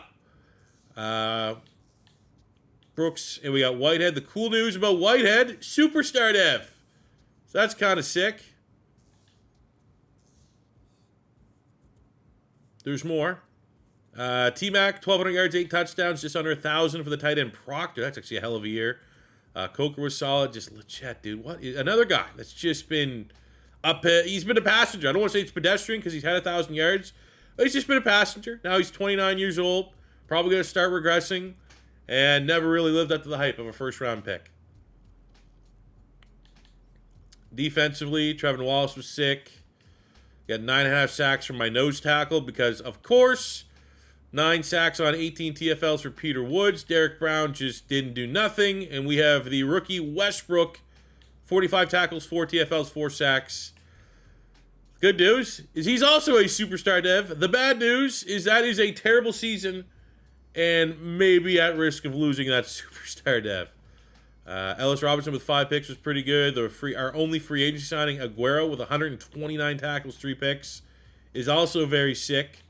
Brooks, and we got Whitehead. The cool news about Whitehead, superstar dev. So that's kind of sick. There's more. T-Mac, 1,200 yards, 8 touchdowns, just under 1,000 for the tight end Proctor. That's actually a hell of a year. Coker was solid. Just Lechette, dude. Another guy that's just been he's been a passenger. I don't want to say it's pedestrian because he's had 1,000 yards. But he's just been a passenger. Now he's 29 years old. Probably going to start regressing. And never really lived up to the hype of a first-round pick. Defensively, Trevor Wallace was sick. Got 9.5 sacks from my nose tackle because, of course, 9 sacks on 18 TFLs for Peter Woods. Derek Brown just didn't do nothing. And we have the rookie Westbrook, 45 tackles, 4 TFLs, 4 sacks. Good news is he's also a superstar dev. The bad news is that is a terrible season and maybe at risk of losing that superstar dev. Ellis Robinson with 5 picks was pretty good. Our only free agency signing, Aguero, with 129 tackles, 3 picks, is also very sick.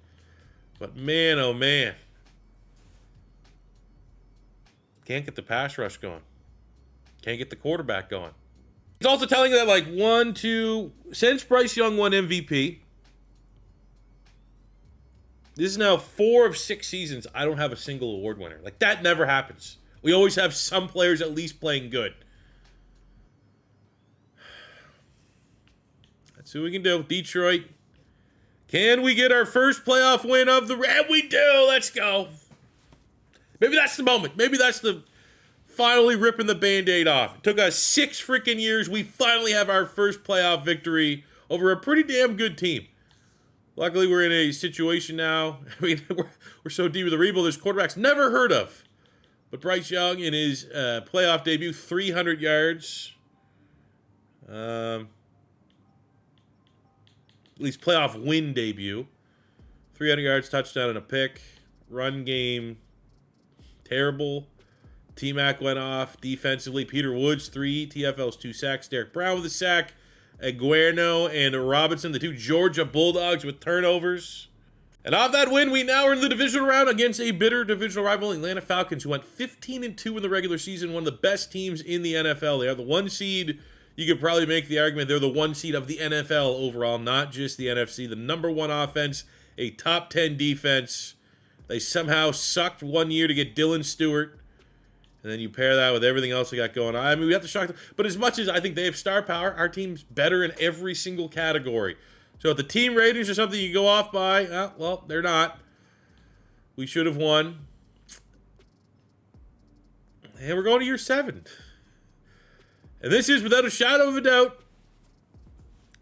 But man, oh man. Can't get the pass rush going. Can't get the quarterback going. It's also telling you that since Bryce Young won MVP, this is now 4 of 6 seasons I don't have a single award winner. That never happens. We always have some players at least playing good. Let's see what we can do. Detroit. Can we get our first playoff win of the... And we do! Let's go. Maybe that's the moment. Maybe that's the... Finally ripping the Band-Aid off. It took us 6 freaking years. We finally have our first playoff victory over a pretty damn good team. Luckily, we're in a situation now. I mean, we're so deep with the rebuild. There's quarterbacks never heard of. But Bryce Young, in his playoff debut, 300 yards. At least playoff win debut. 300 yards, touchdown, and a pick. Run game, terrible. T-Mac went off. Defensively, Peter Woods, 3. TFL's 2 sacks. Derek Brown with a sack. Aguerno and Robinson, the 2 Georgia Bulldogs with turnovers. And off that win, we now are in the divisional round against a bitter divisional rival, Atlanta Falcons, who went 15-2 in the regular season, one of the best teams in the NFL. They are the 1 seed. You could probably make the argument they're the 1 seed of the NFL overall, not just the NFC. The number 1 offense, a top 10 defense. They somehow sucked 1 year to get Dylan Stewart. And then you pair that with everything else we got going on. I mean, we have to shock them. But as much as I think they have star power, our team's better in every single category. So if the team ratings are something you go off by, well, they're not. We should have won. And we're going to year 7. And this is, without a shadow of a doubt,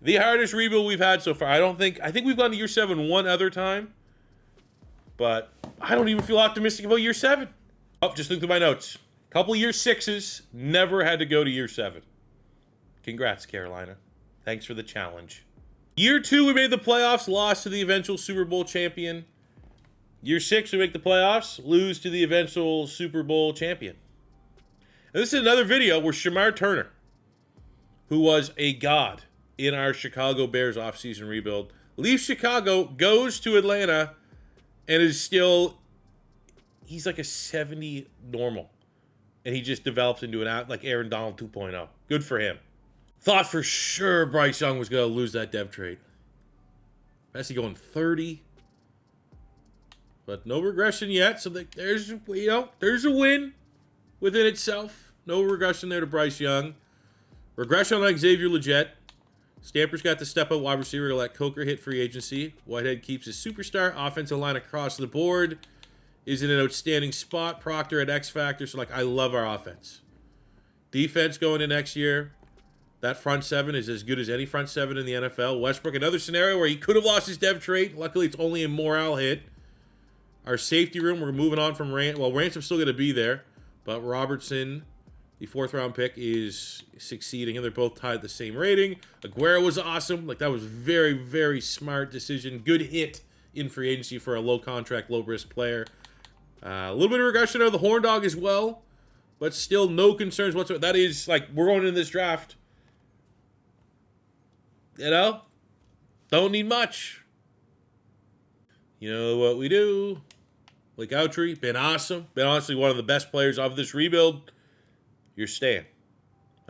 the hardest rebuild we've had so far. I think we've gone to year 7 one other time. But I don't even feel optimistic about year 7. Oh, just look through my notes. Couple year 6s, never had to go to year 7. Congrats, Carolina. Thanks for the challenge. Year 2, we made the playoffs, lost to the eventual Super Bowl champion. Year 6, we make the playoffs, lose to the eventual Super Bowl champion. And this is another video where Shamar Turner, who was a god in our Chicago Bears offseason rebuild, leaves Chicago, goes to Atlanta, and is still... He's like a 70 normal. And he just develops into like Aaron Donald 2.0. Good for him. Thought for sure Bryce Young was going to lose that dev trade. Messi going 30. But no regression yet. So there's a win within itself. No regression there to Bryce Young. Regression on Xavier Legette. Stamper's got the step up wide receiver to let Coker hit free agency. Whitehead keeps his superstar. Offensive line across the board is in an outstanding spot. Proctor at X Factor. So, I love our offense. Defense going into next year. That front 7 is as good as any front 7 in the NFL. Westbrook, another scenario where he could have lost his dev trait. Luckily, it's only a morale hit. Our safety room, we're moving on from Ransom. Well, Ransom's still going to be there. But Robertson, the 4th-round pick, is succeeding. And they're both tied the same rating. Aguero was awesome. That was very, very smart decision. Good hit in free agency for a low-contract, low-risk player. A little bit of regression out of the Horn Dog as well, but still no concerns whatsoever. That is, we're going into this draft. Don't need much. You know what we do. Like Outry, been awesome. Been honestly one of the best players of this rebuild. You're staying.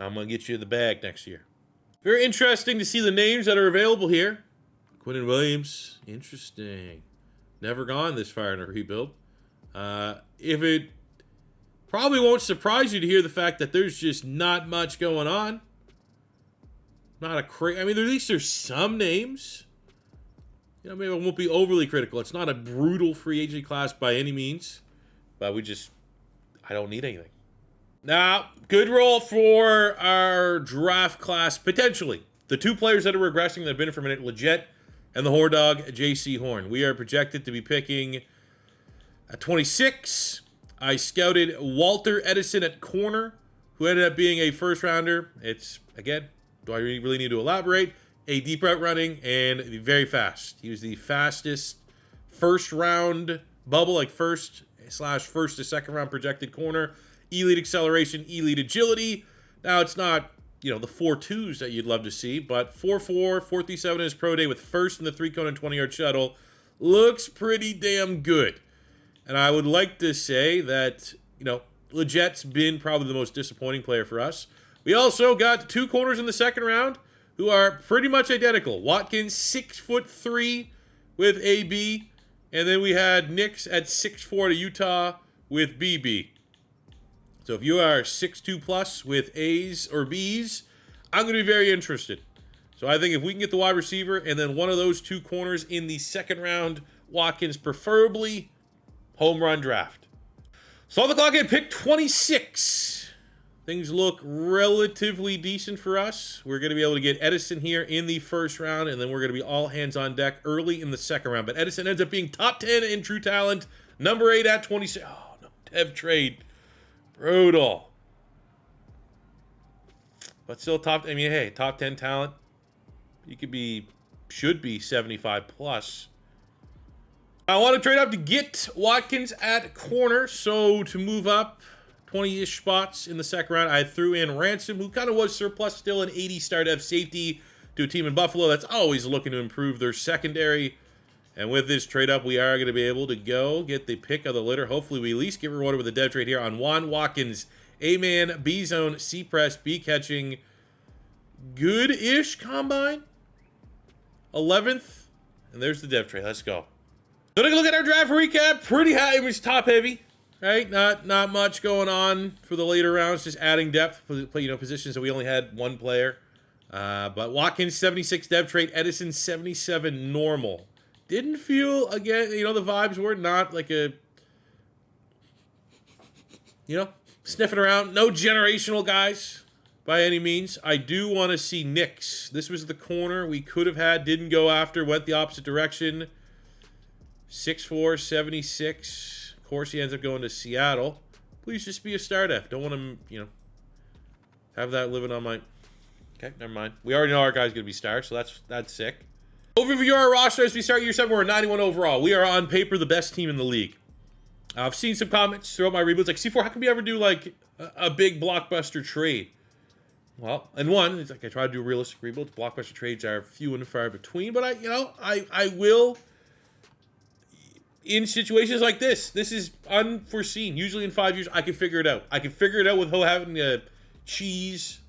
I'm going to get you the bag next year. Very interesting to see the names that are available here. Quinnen Williams, interesting. Never gone this far in a rebuild. If it probably won't surprise you to hear the fact that there's just not much going on. Not a crazy. I mean, at least there's some names. Maybe I won't be overly critical. It's not a brutal free agent class by any means, but I don't need anything. Now, good role for our draft class potentially. The 2 players that are regressing that have been for a minute, Legette and the Horn Dog, J.C. Horn. We are projected to be picking. At 26, I scouted Walter Edison at corner, who ended up being a first-rounder. It's, again, do I really need to elaborate? A deep route running and very fast. He was the fastest first-round bubble, first to second-round projected corner. Elite acceleration, elite agility. Now, it's not, the 4.2s that you'd love to see, but 4.4, 4.37 in his pro day with first in the 3-cone and 20-yard shuttle looks pretty damn good. And I would like to say that, Legette's been probably the most disappointing player for us. We also got 2 corners in the second round who are pretty much identical. Watkins, 6'3" with AB. And then we had Nix at 6'4" to Utah with BB. So if you are 6'2 plus with A's or B's, I'm going to be very interested. So I think if we can get the wide receiver and then one of those two corners in the second round, Watkins preferably, home run draft. So on the clock at pick 26. Things look relatively decent for us. We're going to be able to get Edison here in the first round, and then we're going to be all hands on deck early in the second round. But Edison ends up being top 10 in true talent, number 8 at 26. Oh, no, Dev trade. Brutal. But still top, I mean, hey, top 10 talent. You could be, should be 75 plus. I want to trade up to get Watkins at corner. So to move up 20-ish spots in the second round, I threw in Ransom, who kind of was surplus still, an 80-star depth safety to a team in Buffalo that's always looking to improve their secondary. And with this trade up, we are going to be able to go get the pick of the litter. Hopefully, we at least get rewarded with a dev trade here on Juan Watkins. A-man, B-zone, C-press, B-catching. Good-ish combine. 11th. And there's the dev trade. Let's go. So take a look at our draft recap. Pretty high. It was top-heavy, right? Not much going on for the later rounds. Just adding depth, positions that we only had one player. But Watkins, 76 dev trade. Edison, 77 normal. Didn't feel, again, the vibes were not like a, sniffing around. No generational guys by any means. I do want to see Nick's. This was the corner we could have had, didn't go after, went the opposite direction. 6'4", 76. Of course, he ends up going to Seattle. Please just be a star def. Don't want him, have that living on my... Okay, never mind. We already know our guy's going to be star, so that's sick. Overview of our roster as we start year 7. We're 91 overall. We are on paper the best team in the league. I've seen some comments throughout my rebuilds like, C4, how can we ever do like a big blockbuster trade? Well, and one, it's like I try to do realistic rebuilds. Blockbuster trades are few and far between, but I will in situations like this. This is unforeseen. Usually in 5 years, I can figure it out. I can figure it out with having to cheese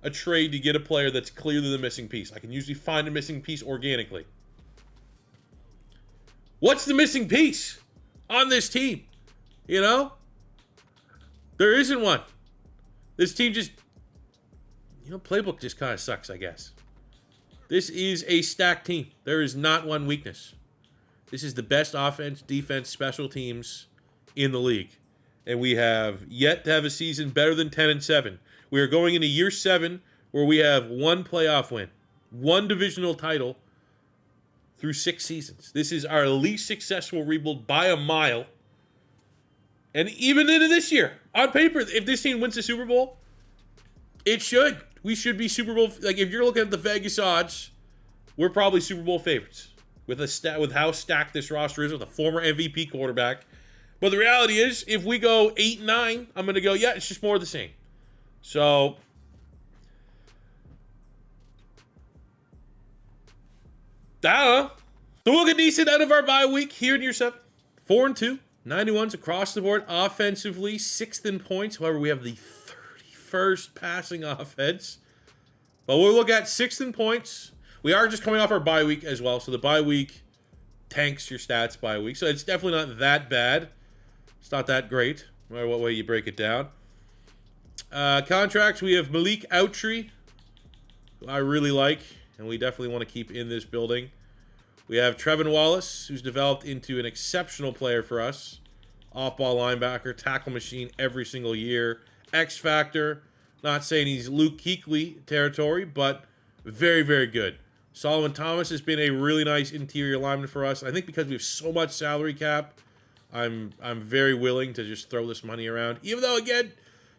a trade to get a player that's clearly the missing piece. I can usually find a missing piece organically. What's the missing piece on this team? There isn't one. This team just, playbook just kind of sucks, I guess. This is a stacked team. There is not one weakness. This is the best offense, defense, special teams in the league. And we have yet to have a season better than 10-7. We are going into year 7 where we have one playoff win, one divisional title through 6 seasons. This is our least successful rebuild by a mile. And even into this year, on paper, if this team wins the Super Bowl, it should. We should be Super Bowl. Like, if you're looking at the Vegas odds, we're probably Super Bowl favorites with how stacked this roster is with a former MVP quarterback. But the reality is, if we go 8-9, I'm going to go, yeah, it's just more of the same. So, I don't know. So we'll get decent out of our bye week here in year 7. 4-2, 91s across the board. Offensively, 6th in points. However, we have the 31st passing offense. But we'll look at 6th in points. We are just coming off our bye week as well. So the bye week tanks your stats bye week. So it's definitely not that bad. It's not that great, no matter what way you break it down. Contracts, we have Malik Outry, who I really like, and we definitely want to keep in this building. We have Trevin Wallace, who's developed into an exceptional player for us. Off-ball linebacker, tackle machine every single year. X Factor, not saying he's Luke Kuechly territory, but very, very good. Solomon Thomas has been a really nice interior lineman for us. I think because we have so much salary cap, I'm very willing to just throw this money around. Even though, again,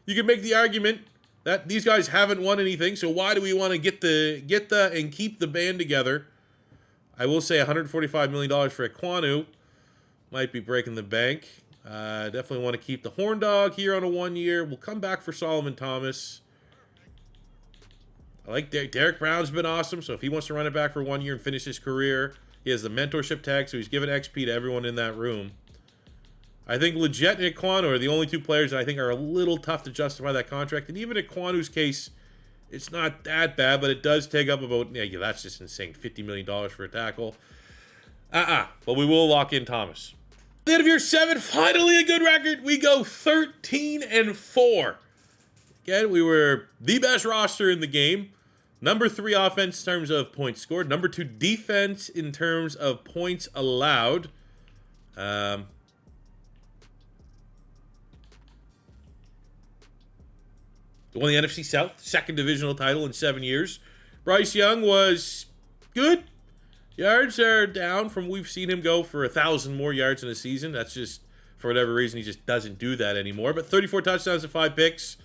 you can make the argument that these guys haven't won anything, so why do we want to get and keep the band together? I will say $145 million for Ekwonu might be breaking the bank. Definitely want to keep the Horn Dog here on a 1 year. We'll come back for Solomon Thomas. I like Derek Brown's been awesome, so if he wants to run it back for 1 year and finish his career, he has the mentorship tag, so he's giving XP to everyone in that room. I think Leggett and Ekwonu are the only 2 players that I think are a little tough to justify that contract. And even Ekwanu's case, it's not that bad, but it does take up about, that's just insane, $50 million for a tackle. But we will lock in Thomas. The end of year 7, finally a good record. We go 13-4. Again, we were the best roster in the game. Number 3 offense in terms of points scored. Number 2 defense in terms of points allowed. Won the NFC South, second divisional title in 7 years. Bryce Young was good. Yards are down from we've seen him go for 1,000 more yards in a season. That's just, for whatever reason, he just doesn't do that anymore. But 34 touchdowns and 5 picks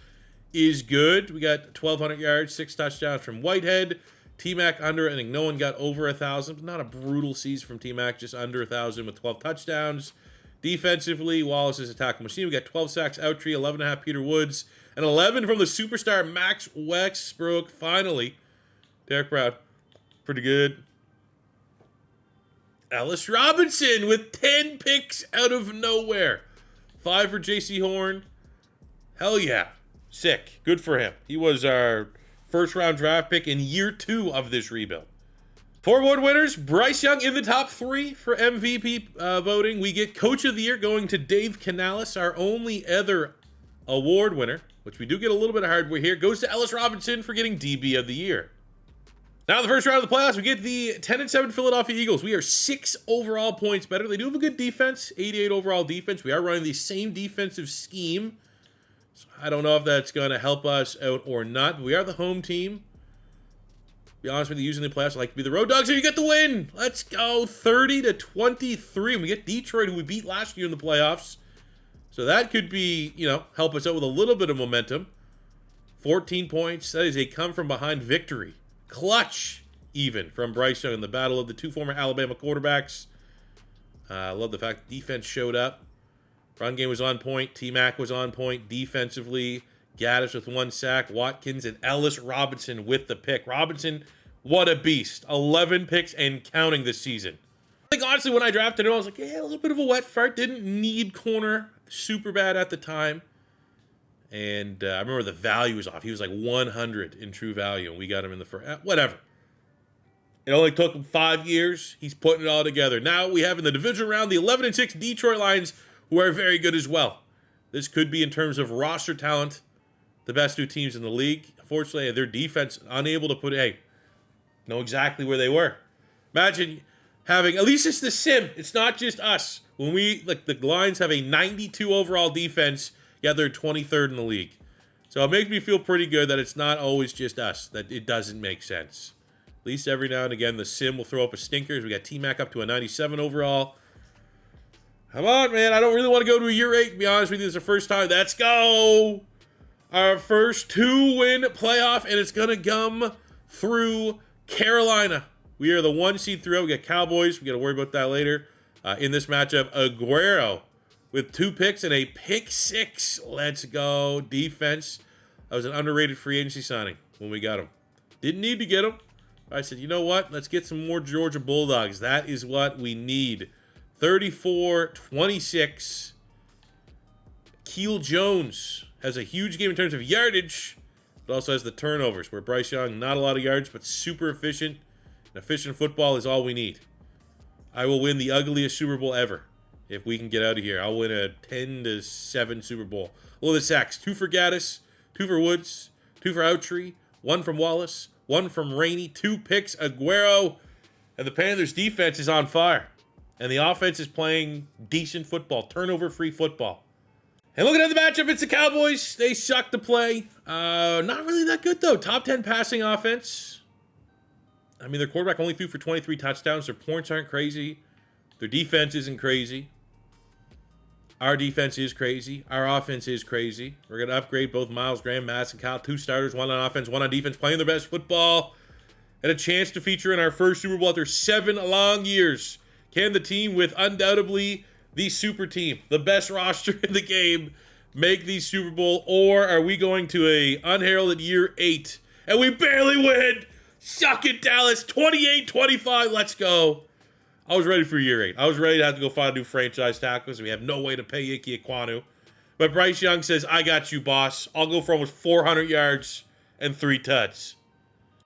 is good. We got 1,200 yards, 6 touchdowns from Whitehead. T-Mac under, I think no one got over 1,000. Not a brutal season from T-Mac, just under 1,000 with 12 touchdowns. Defensively, Wallace's a tackle machine. We got 12 sacks, Outtree, 11.5 Peter Woods, and 11 from the superstar Max Westbrook. Finally, Derek Brown, pretty good. Ellis Robinson with 10 picks out of nowhere. 5 for J.C. Horn. Hell yeah. Sick. Good for him. He was our first-round draft pick in year 2 of this rebuild. 4 award winners. Bryce Young in the top 3 for MVP voting. We get Coach of the Year going to Dave Canales, our only other award winner, which we do get a little bit of hardware here. Goes to Ellis Robinson for getting DB of the Year. Now, in the first round of the playoffs, we get the 10-7 Philadelphia Eagles. We are 6 overall points better. They do have a good defense, 88 overall defense. We are running the same defensive scheme. So I don't know if that's going to help us out or not, but we are the home team. To be honest with you, using the playoffs, I like to be the road dogs, and you get the win. Let's go 30-23. And we get Detroit, who we beat last year in the playoffs. So that could be, help us out with a little bit of momentum. 14 points. That is a come-from-behind victory. Clutch, even, from Bryce Young in the battle of the 2 former Alabama quarterbacks. I love the fact the defense showed up. Run game was on point. T-Mac was on point defensively. Gaddis with 1 sack. Watkins and Ellis Robinson with the pick. Robinson, what a beast. 11 picks and counting this season. I think, honestly, when I drafted him, I was like, yeah, a little bit of a wet fart. Didn't need corner super bad at the time. And I remember the value was off. He was like 100 in true value, and we got him in the first. Whatever. It only took him 5 years. He's putting it all together. Now we have in the division round the 11-6 Detroit Lions, who are very good as well. This could be, in terms of roster talent, the best 2 teams in the league. Unfortunately, their defense unable to know exactly where they were. Imagine having, at least it's the sim. It's not just us. When the Lions have a 92 overall defense, yeah, they're 23rd in the league. So it makes me feel pretty good that it's not always just us, that it doesn't make sense. At least every now and again, the sim will throw up a stinker. We got T-Mac up to a 97 overall. Come on, man. I don't really want to go to a year 8, to be honest with you. This is the first time. Let's go. Our first 2-win playoff, and it's going to come through Carolina. We are the 1 seed throughout. We got Cowboys. We got to worry about that later. In this matchup, Aguero with 2 picks and a pick 6. Let's go. Defense. That was an underrated free agency signing when we got him. Didn't need to get him. I said, you know what? Let's get some more Georgia Bulldogs. That is what we need. 34-26. Keel Jones has a huge game in terms of yardage, but also has the turnovers, where Bryce Young, not a lot of yards, but super efficient. And efficient football is all we need. I will win the ugliest Super Bowl ever. If we can get out of here, I'll win a 10-7 Super Bowl. Look at the sacks. 2 for Gaddis, 2 for Woods, 2 for Outtree, 1 from Wallace, 1 from Rainey, 2 picks, Aguero. And the Panthers' defense is on fire. And the offense is playing decent football, turnover-free football. And looking at the matchup, it's the Cowboys. They suck to play. Not really that good, though. Top 10 passing offense. I mean, their quarterback only threw for 23 touchdowns. Their points aren't crazy. Their defense isn't crazy. Our defense is crazy. Our offense is crazy. We're going to upgrade both Miles Graham, Madison, Kyle, 2 starters, 1 on offense, 1 on defense, playing their best football, and a chance to feature in our first Super Bowl after 7 long years. Can the team with undoubtedly the super team, the best roster in the game, make the Super Bowl, or are we going to a unheralded year 8 and we barely win? Suck it, Dallas. 28-25. Let's go. I was ready for year 8. I was ready to have to go find a new franchise tackle because we have no way to pay Ike Ekwonu. But Bryce Young says, I got you, boss. I'll go for almost 400 yards and 3 tuds.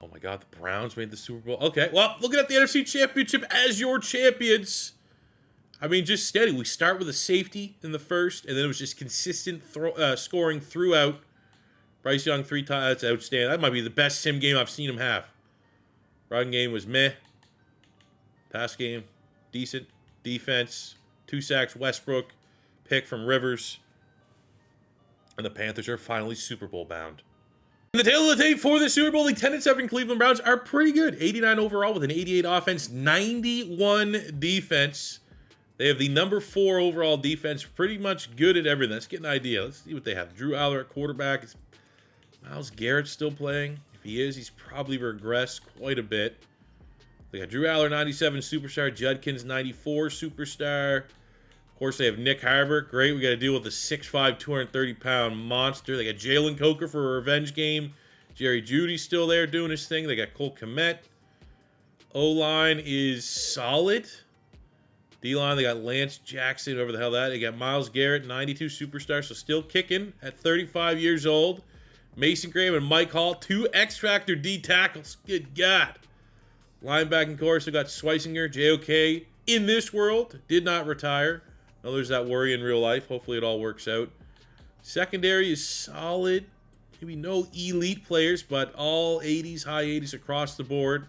Oh, my God. The Browns made the Super Bowl. Okay, well, looking at the NFC Championship as your champions, I mean, just steady. We start with a safety in the first, and then it was just consistent scoring throughout. Bryce Young, 3 times. That's outstanding. That might be the best sim game I've seen him have. Run game was meh. Pass game, decent. Defense, 2 sacks, Westbrook. Pick from Rivers. And the Panthers are finally Super Bowl bound. And the tail of the tape for the Super Bowl, the 10-7 Cleveland Browns are pretty good. 89 overall with an 88 offense, 91 defense. They have the number 4 overall defense, pretty much good at everything. Let's get an idea. Let's see what they have. Drew Aller at quarterback. Is Myles Garrett still playing? If he is, he's probably regressed quite a bit. They got Drew Aller, 97 superstar. Judkins, 94 superstar. Of course, they have Nick Harbert. Great. We got to deal with the 6'5", 230-pound monster. They got Jalen Coker for a revenge game. Jerry Jeudy's still there doing his thing. They got Cole Kmet. O-line is solid. D-line, they got Lance Jackson, whoever the hell that. They got Myles Garrett, 92 superstar, so still kicking at 35 years old. Mason Graham and Mike Hall, 2 X-Factor D tackles. Good God. Linebacking course, they got Schweisinger, JOK. In this world, did not retire. Now there's that worry in real life. Hopefully it all works out. Secondary is solid. Maybe no elite players, but all 80s, high 80s across the board.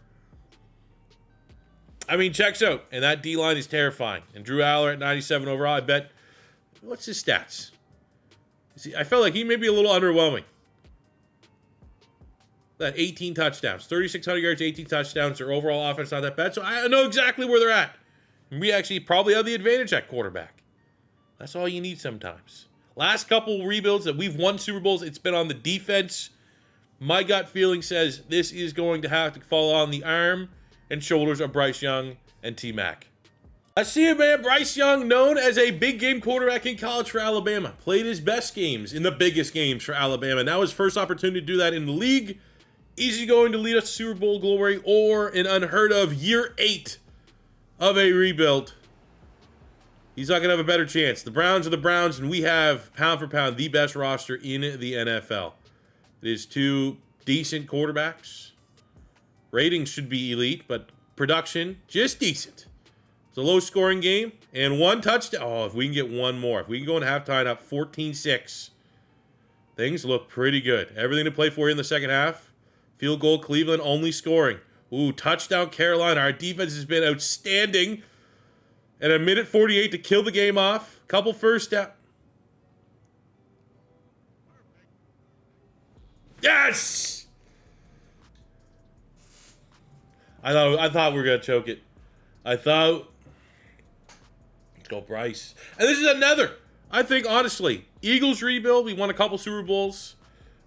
I mean, checks out. And that D-line is terrifying. And Drew Aller at 97 overall, I bet. What's his stats? See, I felt like he may be a little underwhelming. That 18 touchdowns. 3,600 yards, 18 touchdowns. Their overall offense not that bad. So I know exactly where they're at. And we actually probably have the advantage at quarterback. That's all you need sometimes. Last couple rebuilds that we've won Super Bowls, it's been on the defense. My gut feeling says this is going to have to fall on the arm and shoulders of Bryce Young and T-Mac. I see it, man. Bryce Young, known as a big game quarterback in college for Alabama, played his best games in the biggest games for Alabama. Now his first opportunity to do that in the league. Is he going to lead us to Super Bowl glory or an unheard of year 8 of a rebuild? He's not going to have a better chance. The Browns are the Browns, and we have, pound for pound, the best roster in the NFL. It is 2 decent quarterbacks. Ratings should be elite, but production, just decent. It's a low-scoring game, and 1 touchdown. Oh, if we can get 1 more. If we can go in halftime up 14-6, things look pretty good. Everything to play for in the second half. Field goal, Cleveland only scoring. Ooh, touchdown, Carolina. Our defense has been outstanding. And a minute 48 to kill the game off. Couple first down. Yes! I thought we were going to choke it. Let's go Bryce. And this is another. I think, honestly, Eagles rebuild. We won a couple Super Bowls.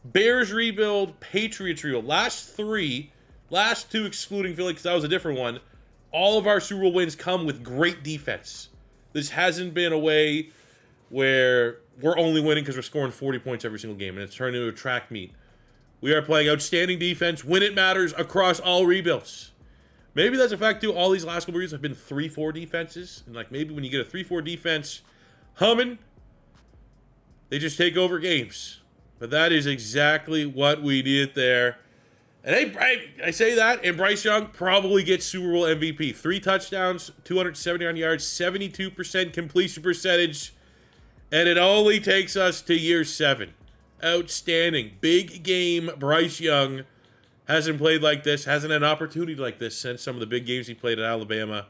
Bears rebuild. Patriots rebuild. Last 2 excluding Philly because that was a different one. All of our Super Bowl wins come with great defense. This hasn't been a way where we're only winning because we're scoring 40 points every single game and it's turned into a track meet. We are playing outstanding defense when it matters across all rebuilds. Maybe that's a fact too. All these last couple years have been 3-4 defenses. And like maybe when you get a 3-4 defense humming, they just take over games. But that is exactly what we did there. And I say that, and Bryce Young probably gets Super Bowl MVP. 3 touchdowns, 279 yards, 72% completion percentage, and it only takes us to year 7. Outstanding. Big game Bryce Young. Hasn't played like this, hasn't had an opportunity like this since some of the big games he played at Alabama.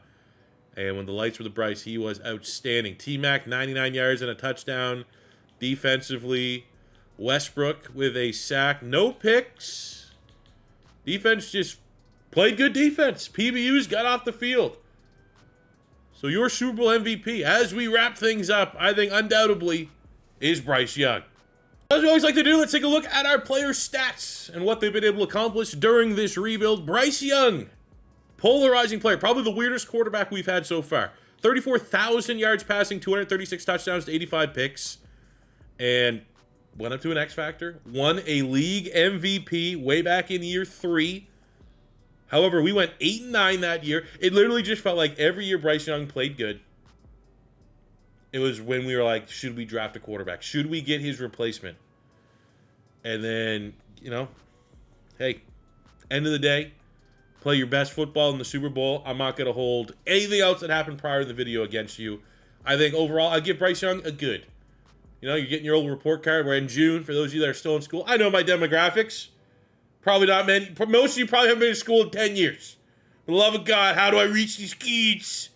And when the lights were the Bryce, he was outstanding. T-Mac, 99 yards and a touchdown. Defensively, Westbrook with a sack. No picks. Defense just played good defense. PBU's got off the field. So your Super Bowl MVP, as we wrap things up, I think undoubtedly is Bryce Young. As we always like to do, let's take a look at our player stats and what they've been able to accomplish during this rebuild. Bryce Young, polarizing player, probably the weirdest quarterback we've had so far. 34,000 yards passing, 236 touchdowns to 85 picks. And went up to an X Factor, won a league MVP way back in year 3. However, we went 8-9 that year. It literally just felt like every year Bryce Young played good. It was when we were like, should we draft a quarterback? Should we get his replacement? And then, hey, end of the day, play your best football in the Super Bowl. I'm not going to hold anything else that happened prior to the video against you. I think overall, I'd give Bryce Young a good. You know, you're getting your old report card. We're in June. For those of you that are still in school, I know my demographics. Probably not many. Most of you probably haven't been in school in 10 years. For the love of God, how do I reach these kids?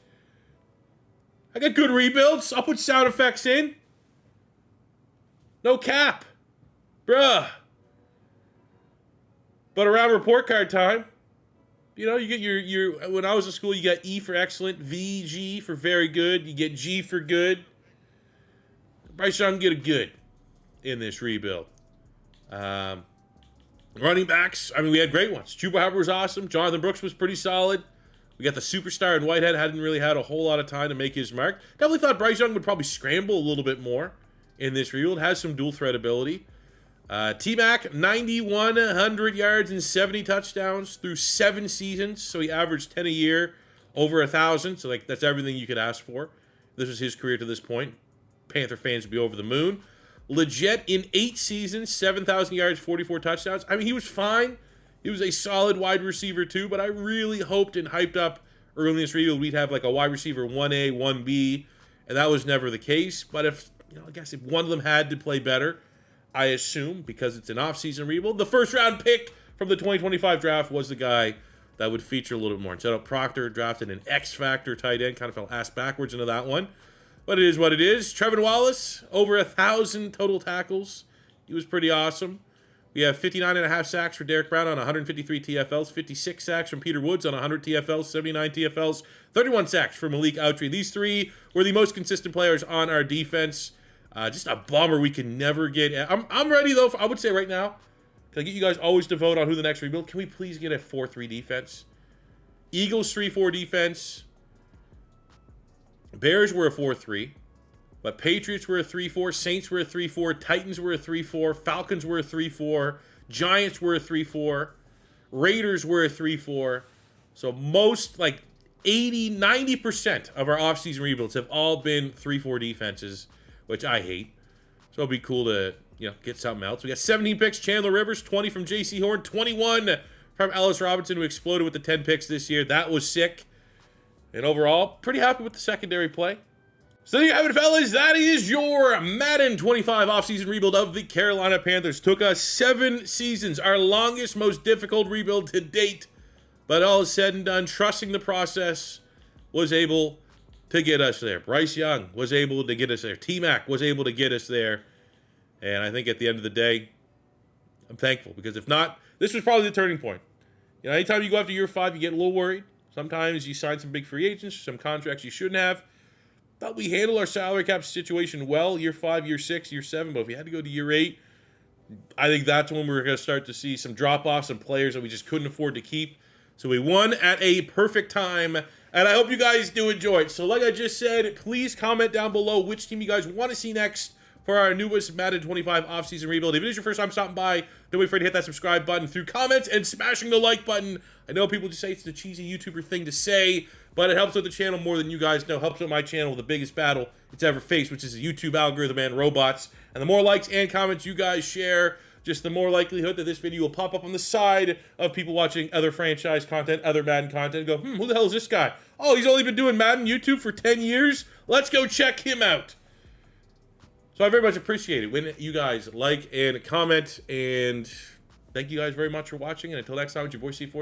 I got good rebuilds. I'll put sound effects in. No cap. Bruh. But around report card time, you know, you get your when I was in school, you got E for excellent, V, G for very good. You get G for good. Bryce Young get a good in this rebuild. Running backs, I mean, we had great ones. Chuba Hubbard was awesome. Jonathan Brooks was pretty solid. We got the superstar in Whitehead, hadn't really had a whole lot of time to make his mark. Definitely thought Bryce Young would probably scramble a little bit more in this rebuild. Has some dual threat ability. T-Mac, 9,100 yards and 70 touchdowns through 7 seasons. So he averaged 10 a year, over 1,000. So like that's everything you could ask for. This was his career to this point. Panther fans would be over the moon. Legit in 8 seasons, 7,000 yards, 44 touchdowns. I mean, he was fine. He was a solid wide receiver too, but I really hoped and hyped up early in this rebuild we'd have like a wide receiver 1A, 1B, and that was never the case. But if, you know, I guess if one of them had to play better, I assume, because it's an offseason rebuild, the first round pick from the 2025 draft was the guy that would feature a little bit more. Instead of Proctor drafted an X-Factor tight end, kind of fell ass backwards into that one. But it is what it is. Trevor Wallace, over 1,000 total tackles. He was pretty awesome. We have 59.5 sacks for Derek Brown on 153 TFLs, 56 sacks from Peter Woods on 100 TFLs, 79 TFLs, 31 sacks for Malik Outry. These three were the most consistent players on our defense. Just a bummer we can never get. I'm ready, though. I would say right now, can I get you guys always to vote on who the next rebuild? Can we please get a 4-3 defense? Eagles 3-4 defense. Bears were a 4-3. But Patriots were a 3-4. Saints were a 3-4. Titans were a 3-4. Falcons were a 3-4. Giants were a 3-4. Raiders were a 3-4. So most, like 80, 90% of our offseason rebuilds have all been 3-4 defenses, which I hate. So it'll be cool to, you know, get something else. We got 17 picks, Chandler Rivers, 20 from J.C. Horn, 21 from Ellis Robinson, who exploded with the 10 picks this year. That was sick. And overall, pretty happy with the secondary play. So there you have it, fellas. That is your Madden 25 offseason rebuild of the Carolina Panthers. Took us 7 seasons, our longest, most difficult rebuild to date. But all is said and done, trusting the process was able to get us there. Bryce Young was able to get us there. T-Mac was able to get us there. And I think at the end of the day, I'm thankful. Because if not, this was probably the turning point. You know, anytime you go after year 5, you get a little worried. Sometimes you sign some big free agents, some contracts you shouldn't have. Thought we handled our salary cap situation well, year 5, year 6, year 7. But if we had to go to year 8, I think that's when we're going to start to see some drop-offs and players that we just couldn't afford to keep. So we won at a perfect time, and I hope you guys do enjoy it. So like I just said, please comment down below which team you guys want to see next for our newest Madden 25 offseason rebuild. If it is your first time stopping by, don't be afraid to hit that subscribe button through comments and smashing the like button. I know people just say it's the cheesy YouTuber thing to say, but it helps with the channel more than you guys know. Helps with my channel with the biggest battle it's ever faced, which is the YouTube algorithm and robots. And the more likes and comments you guys share, just the more likelihood that this video will pop up on the side of people watching other franchise content, other Madden content, and go, who the hell is this guy? Oh, he's only been doing Madden YouTube for 10 years? Let's go check him out. So I very much appreciate it when you guys like and comment, and thank you guys very much for watching. And until next time, it's your boy C4.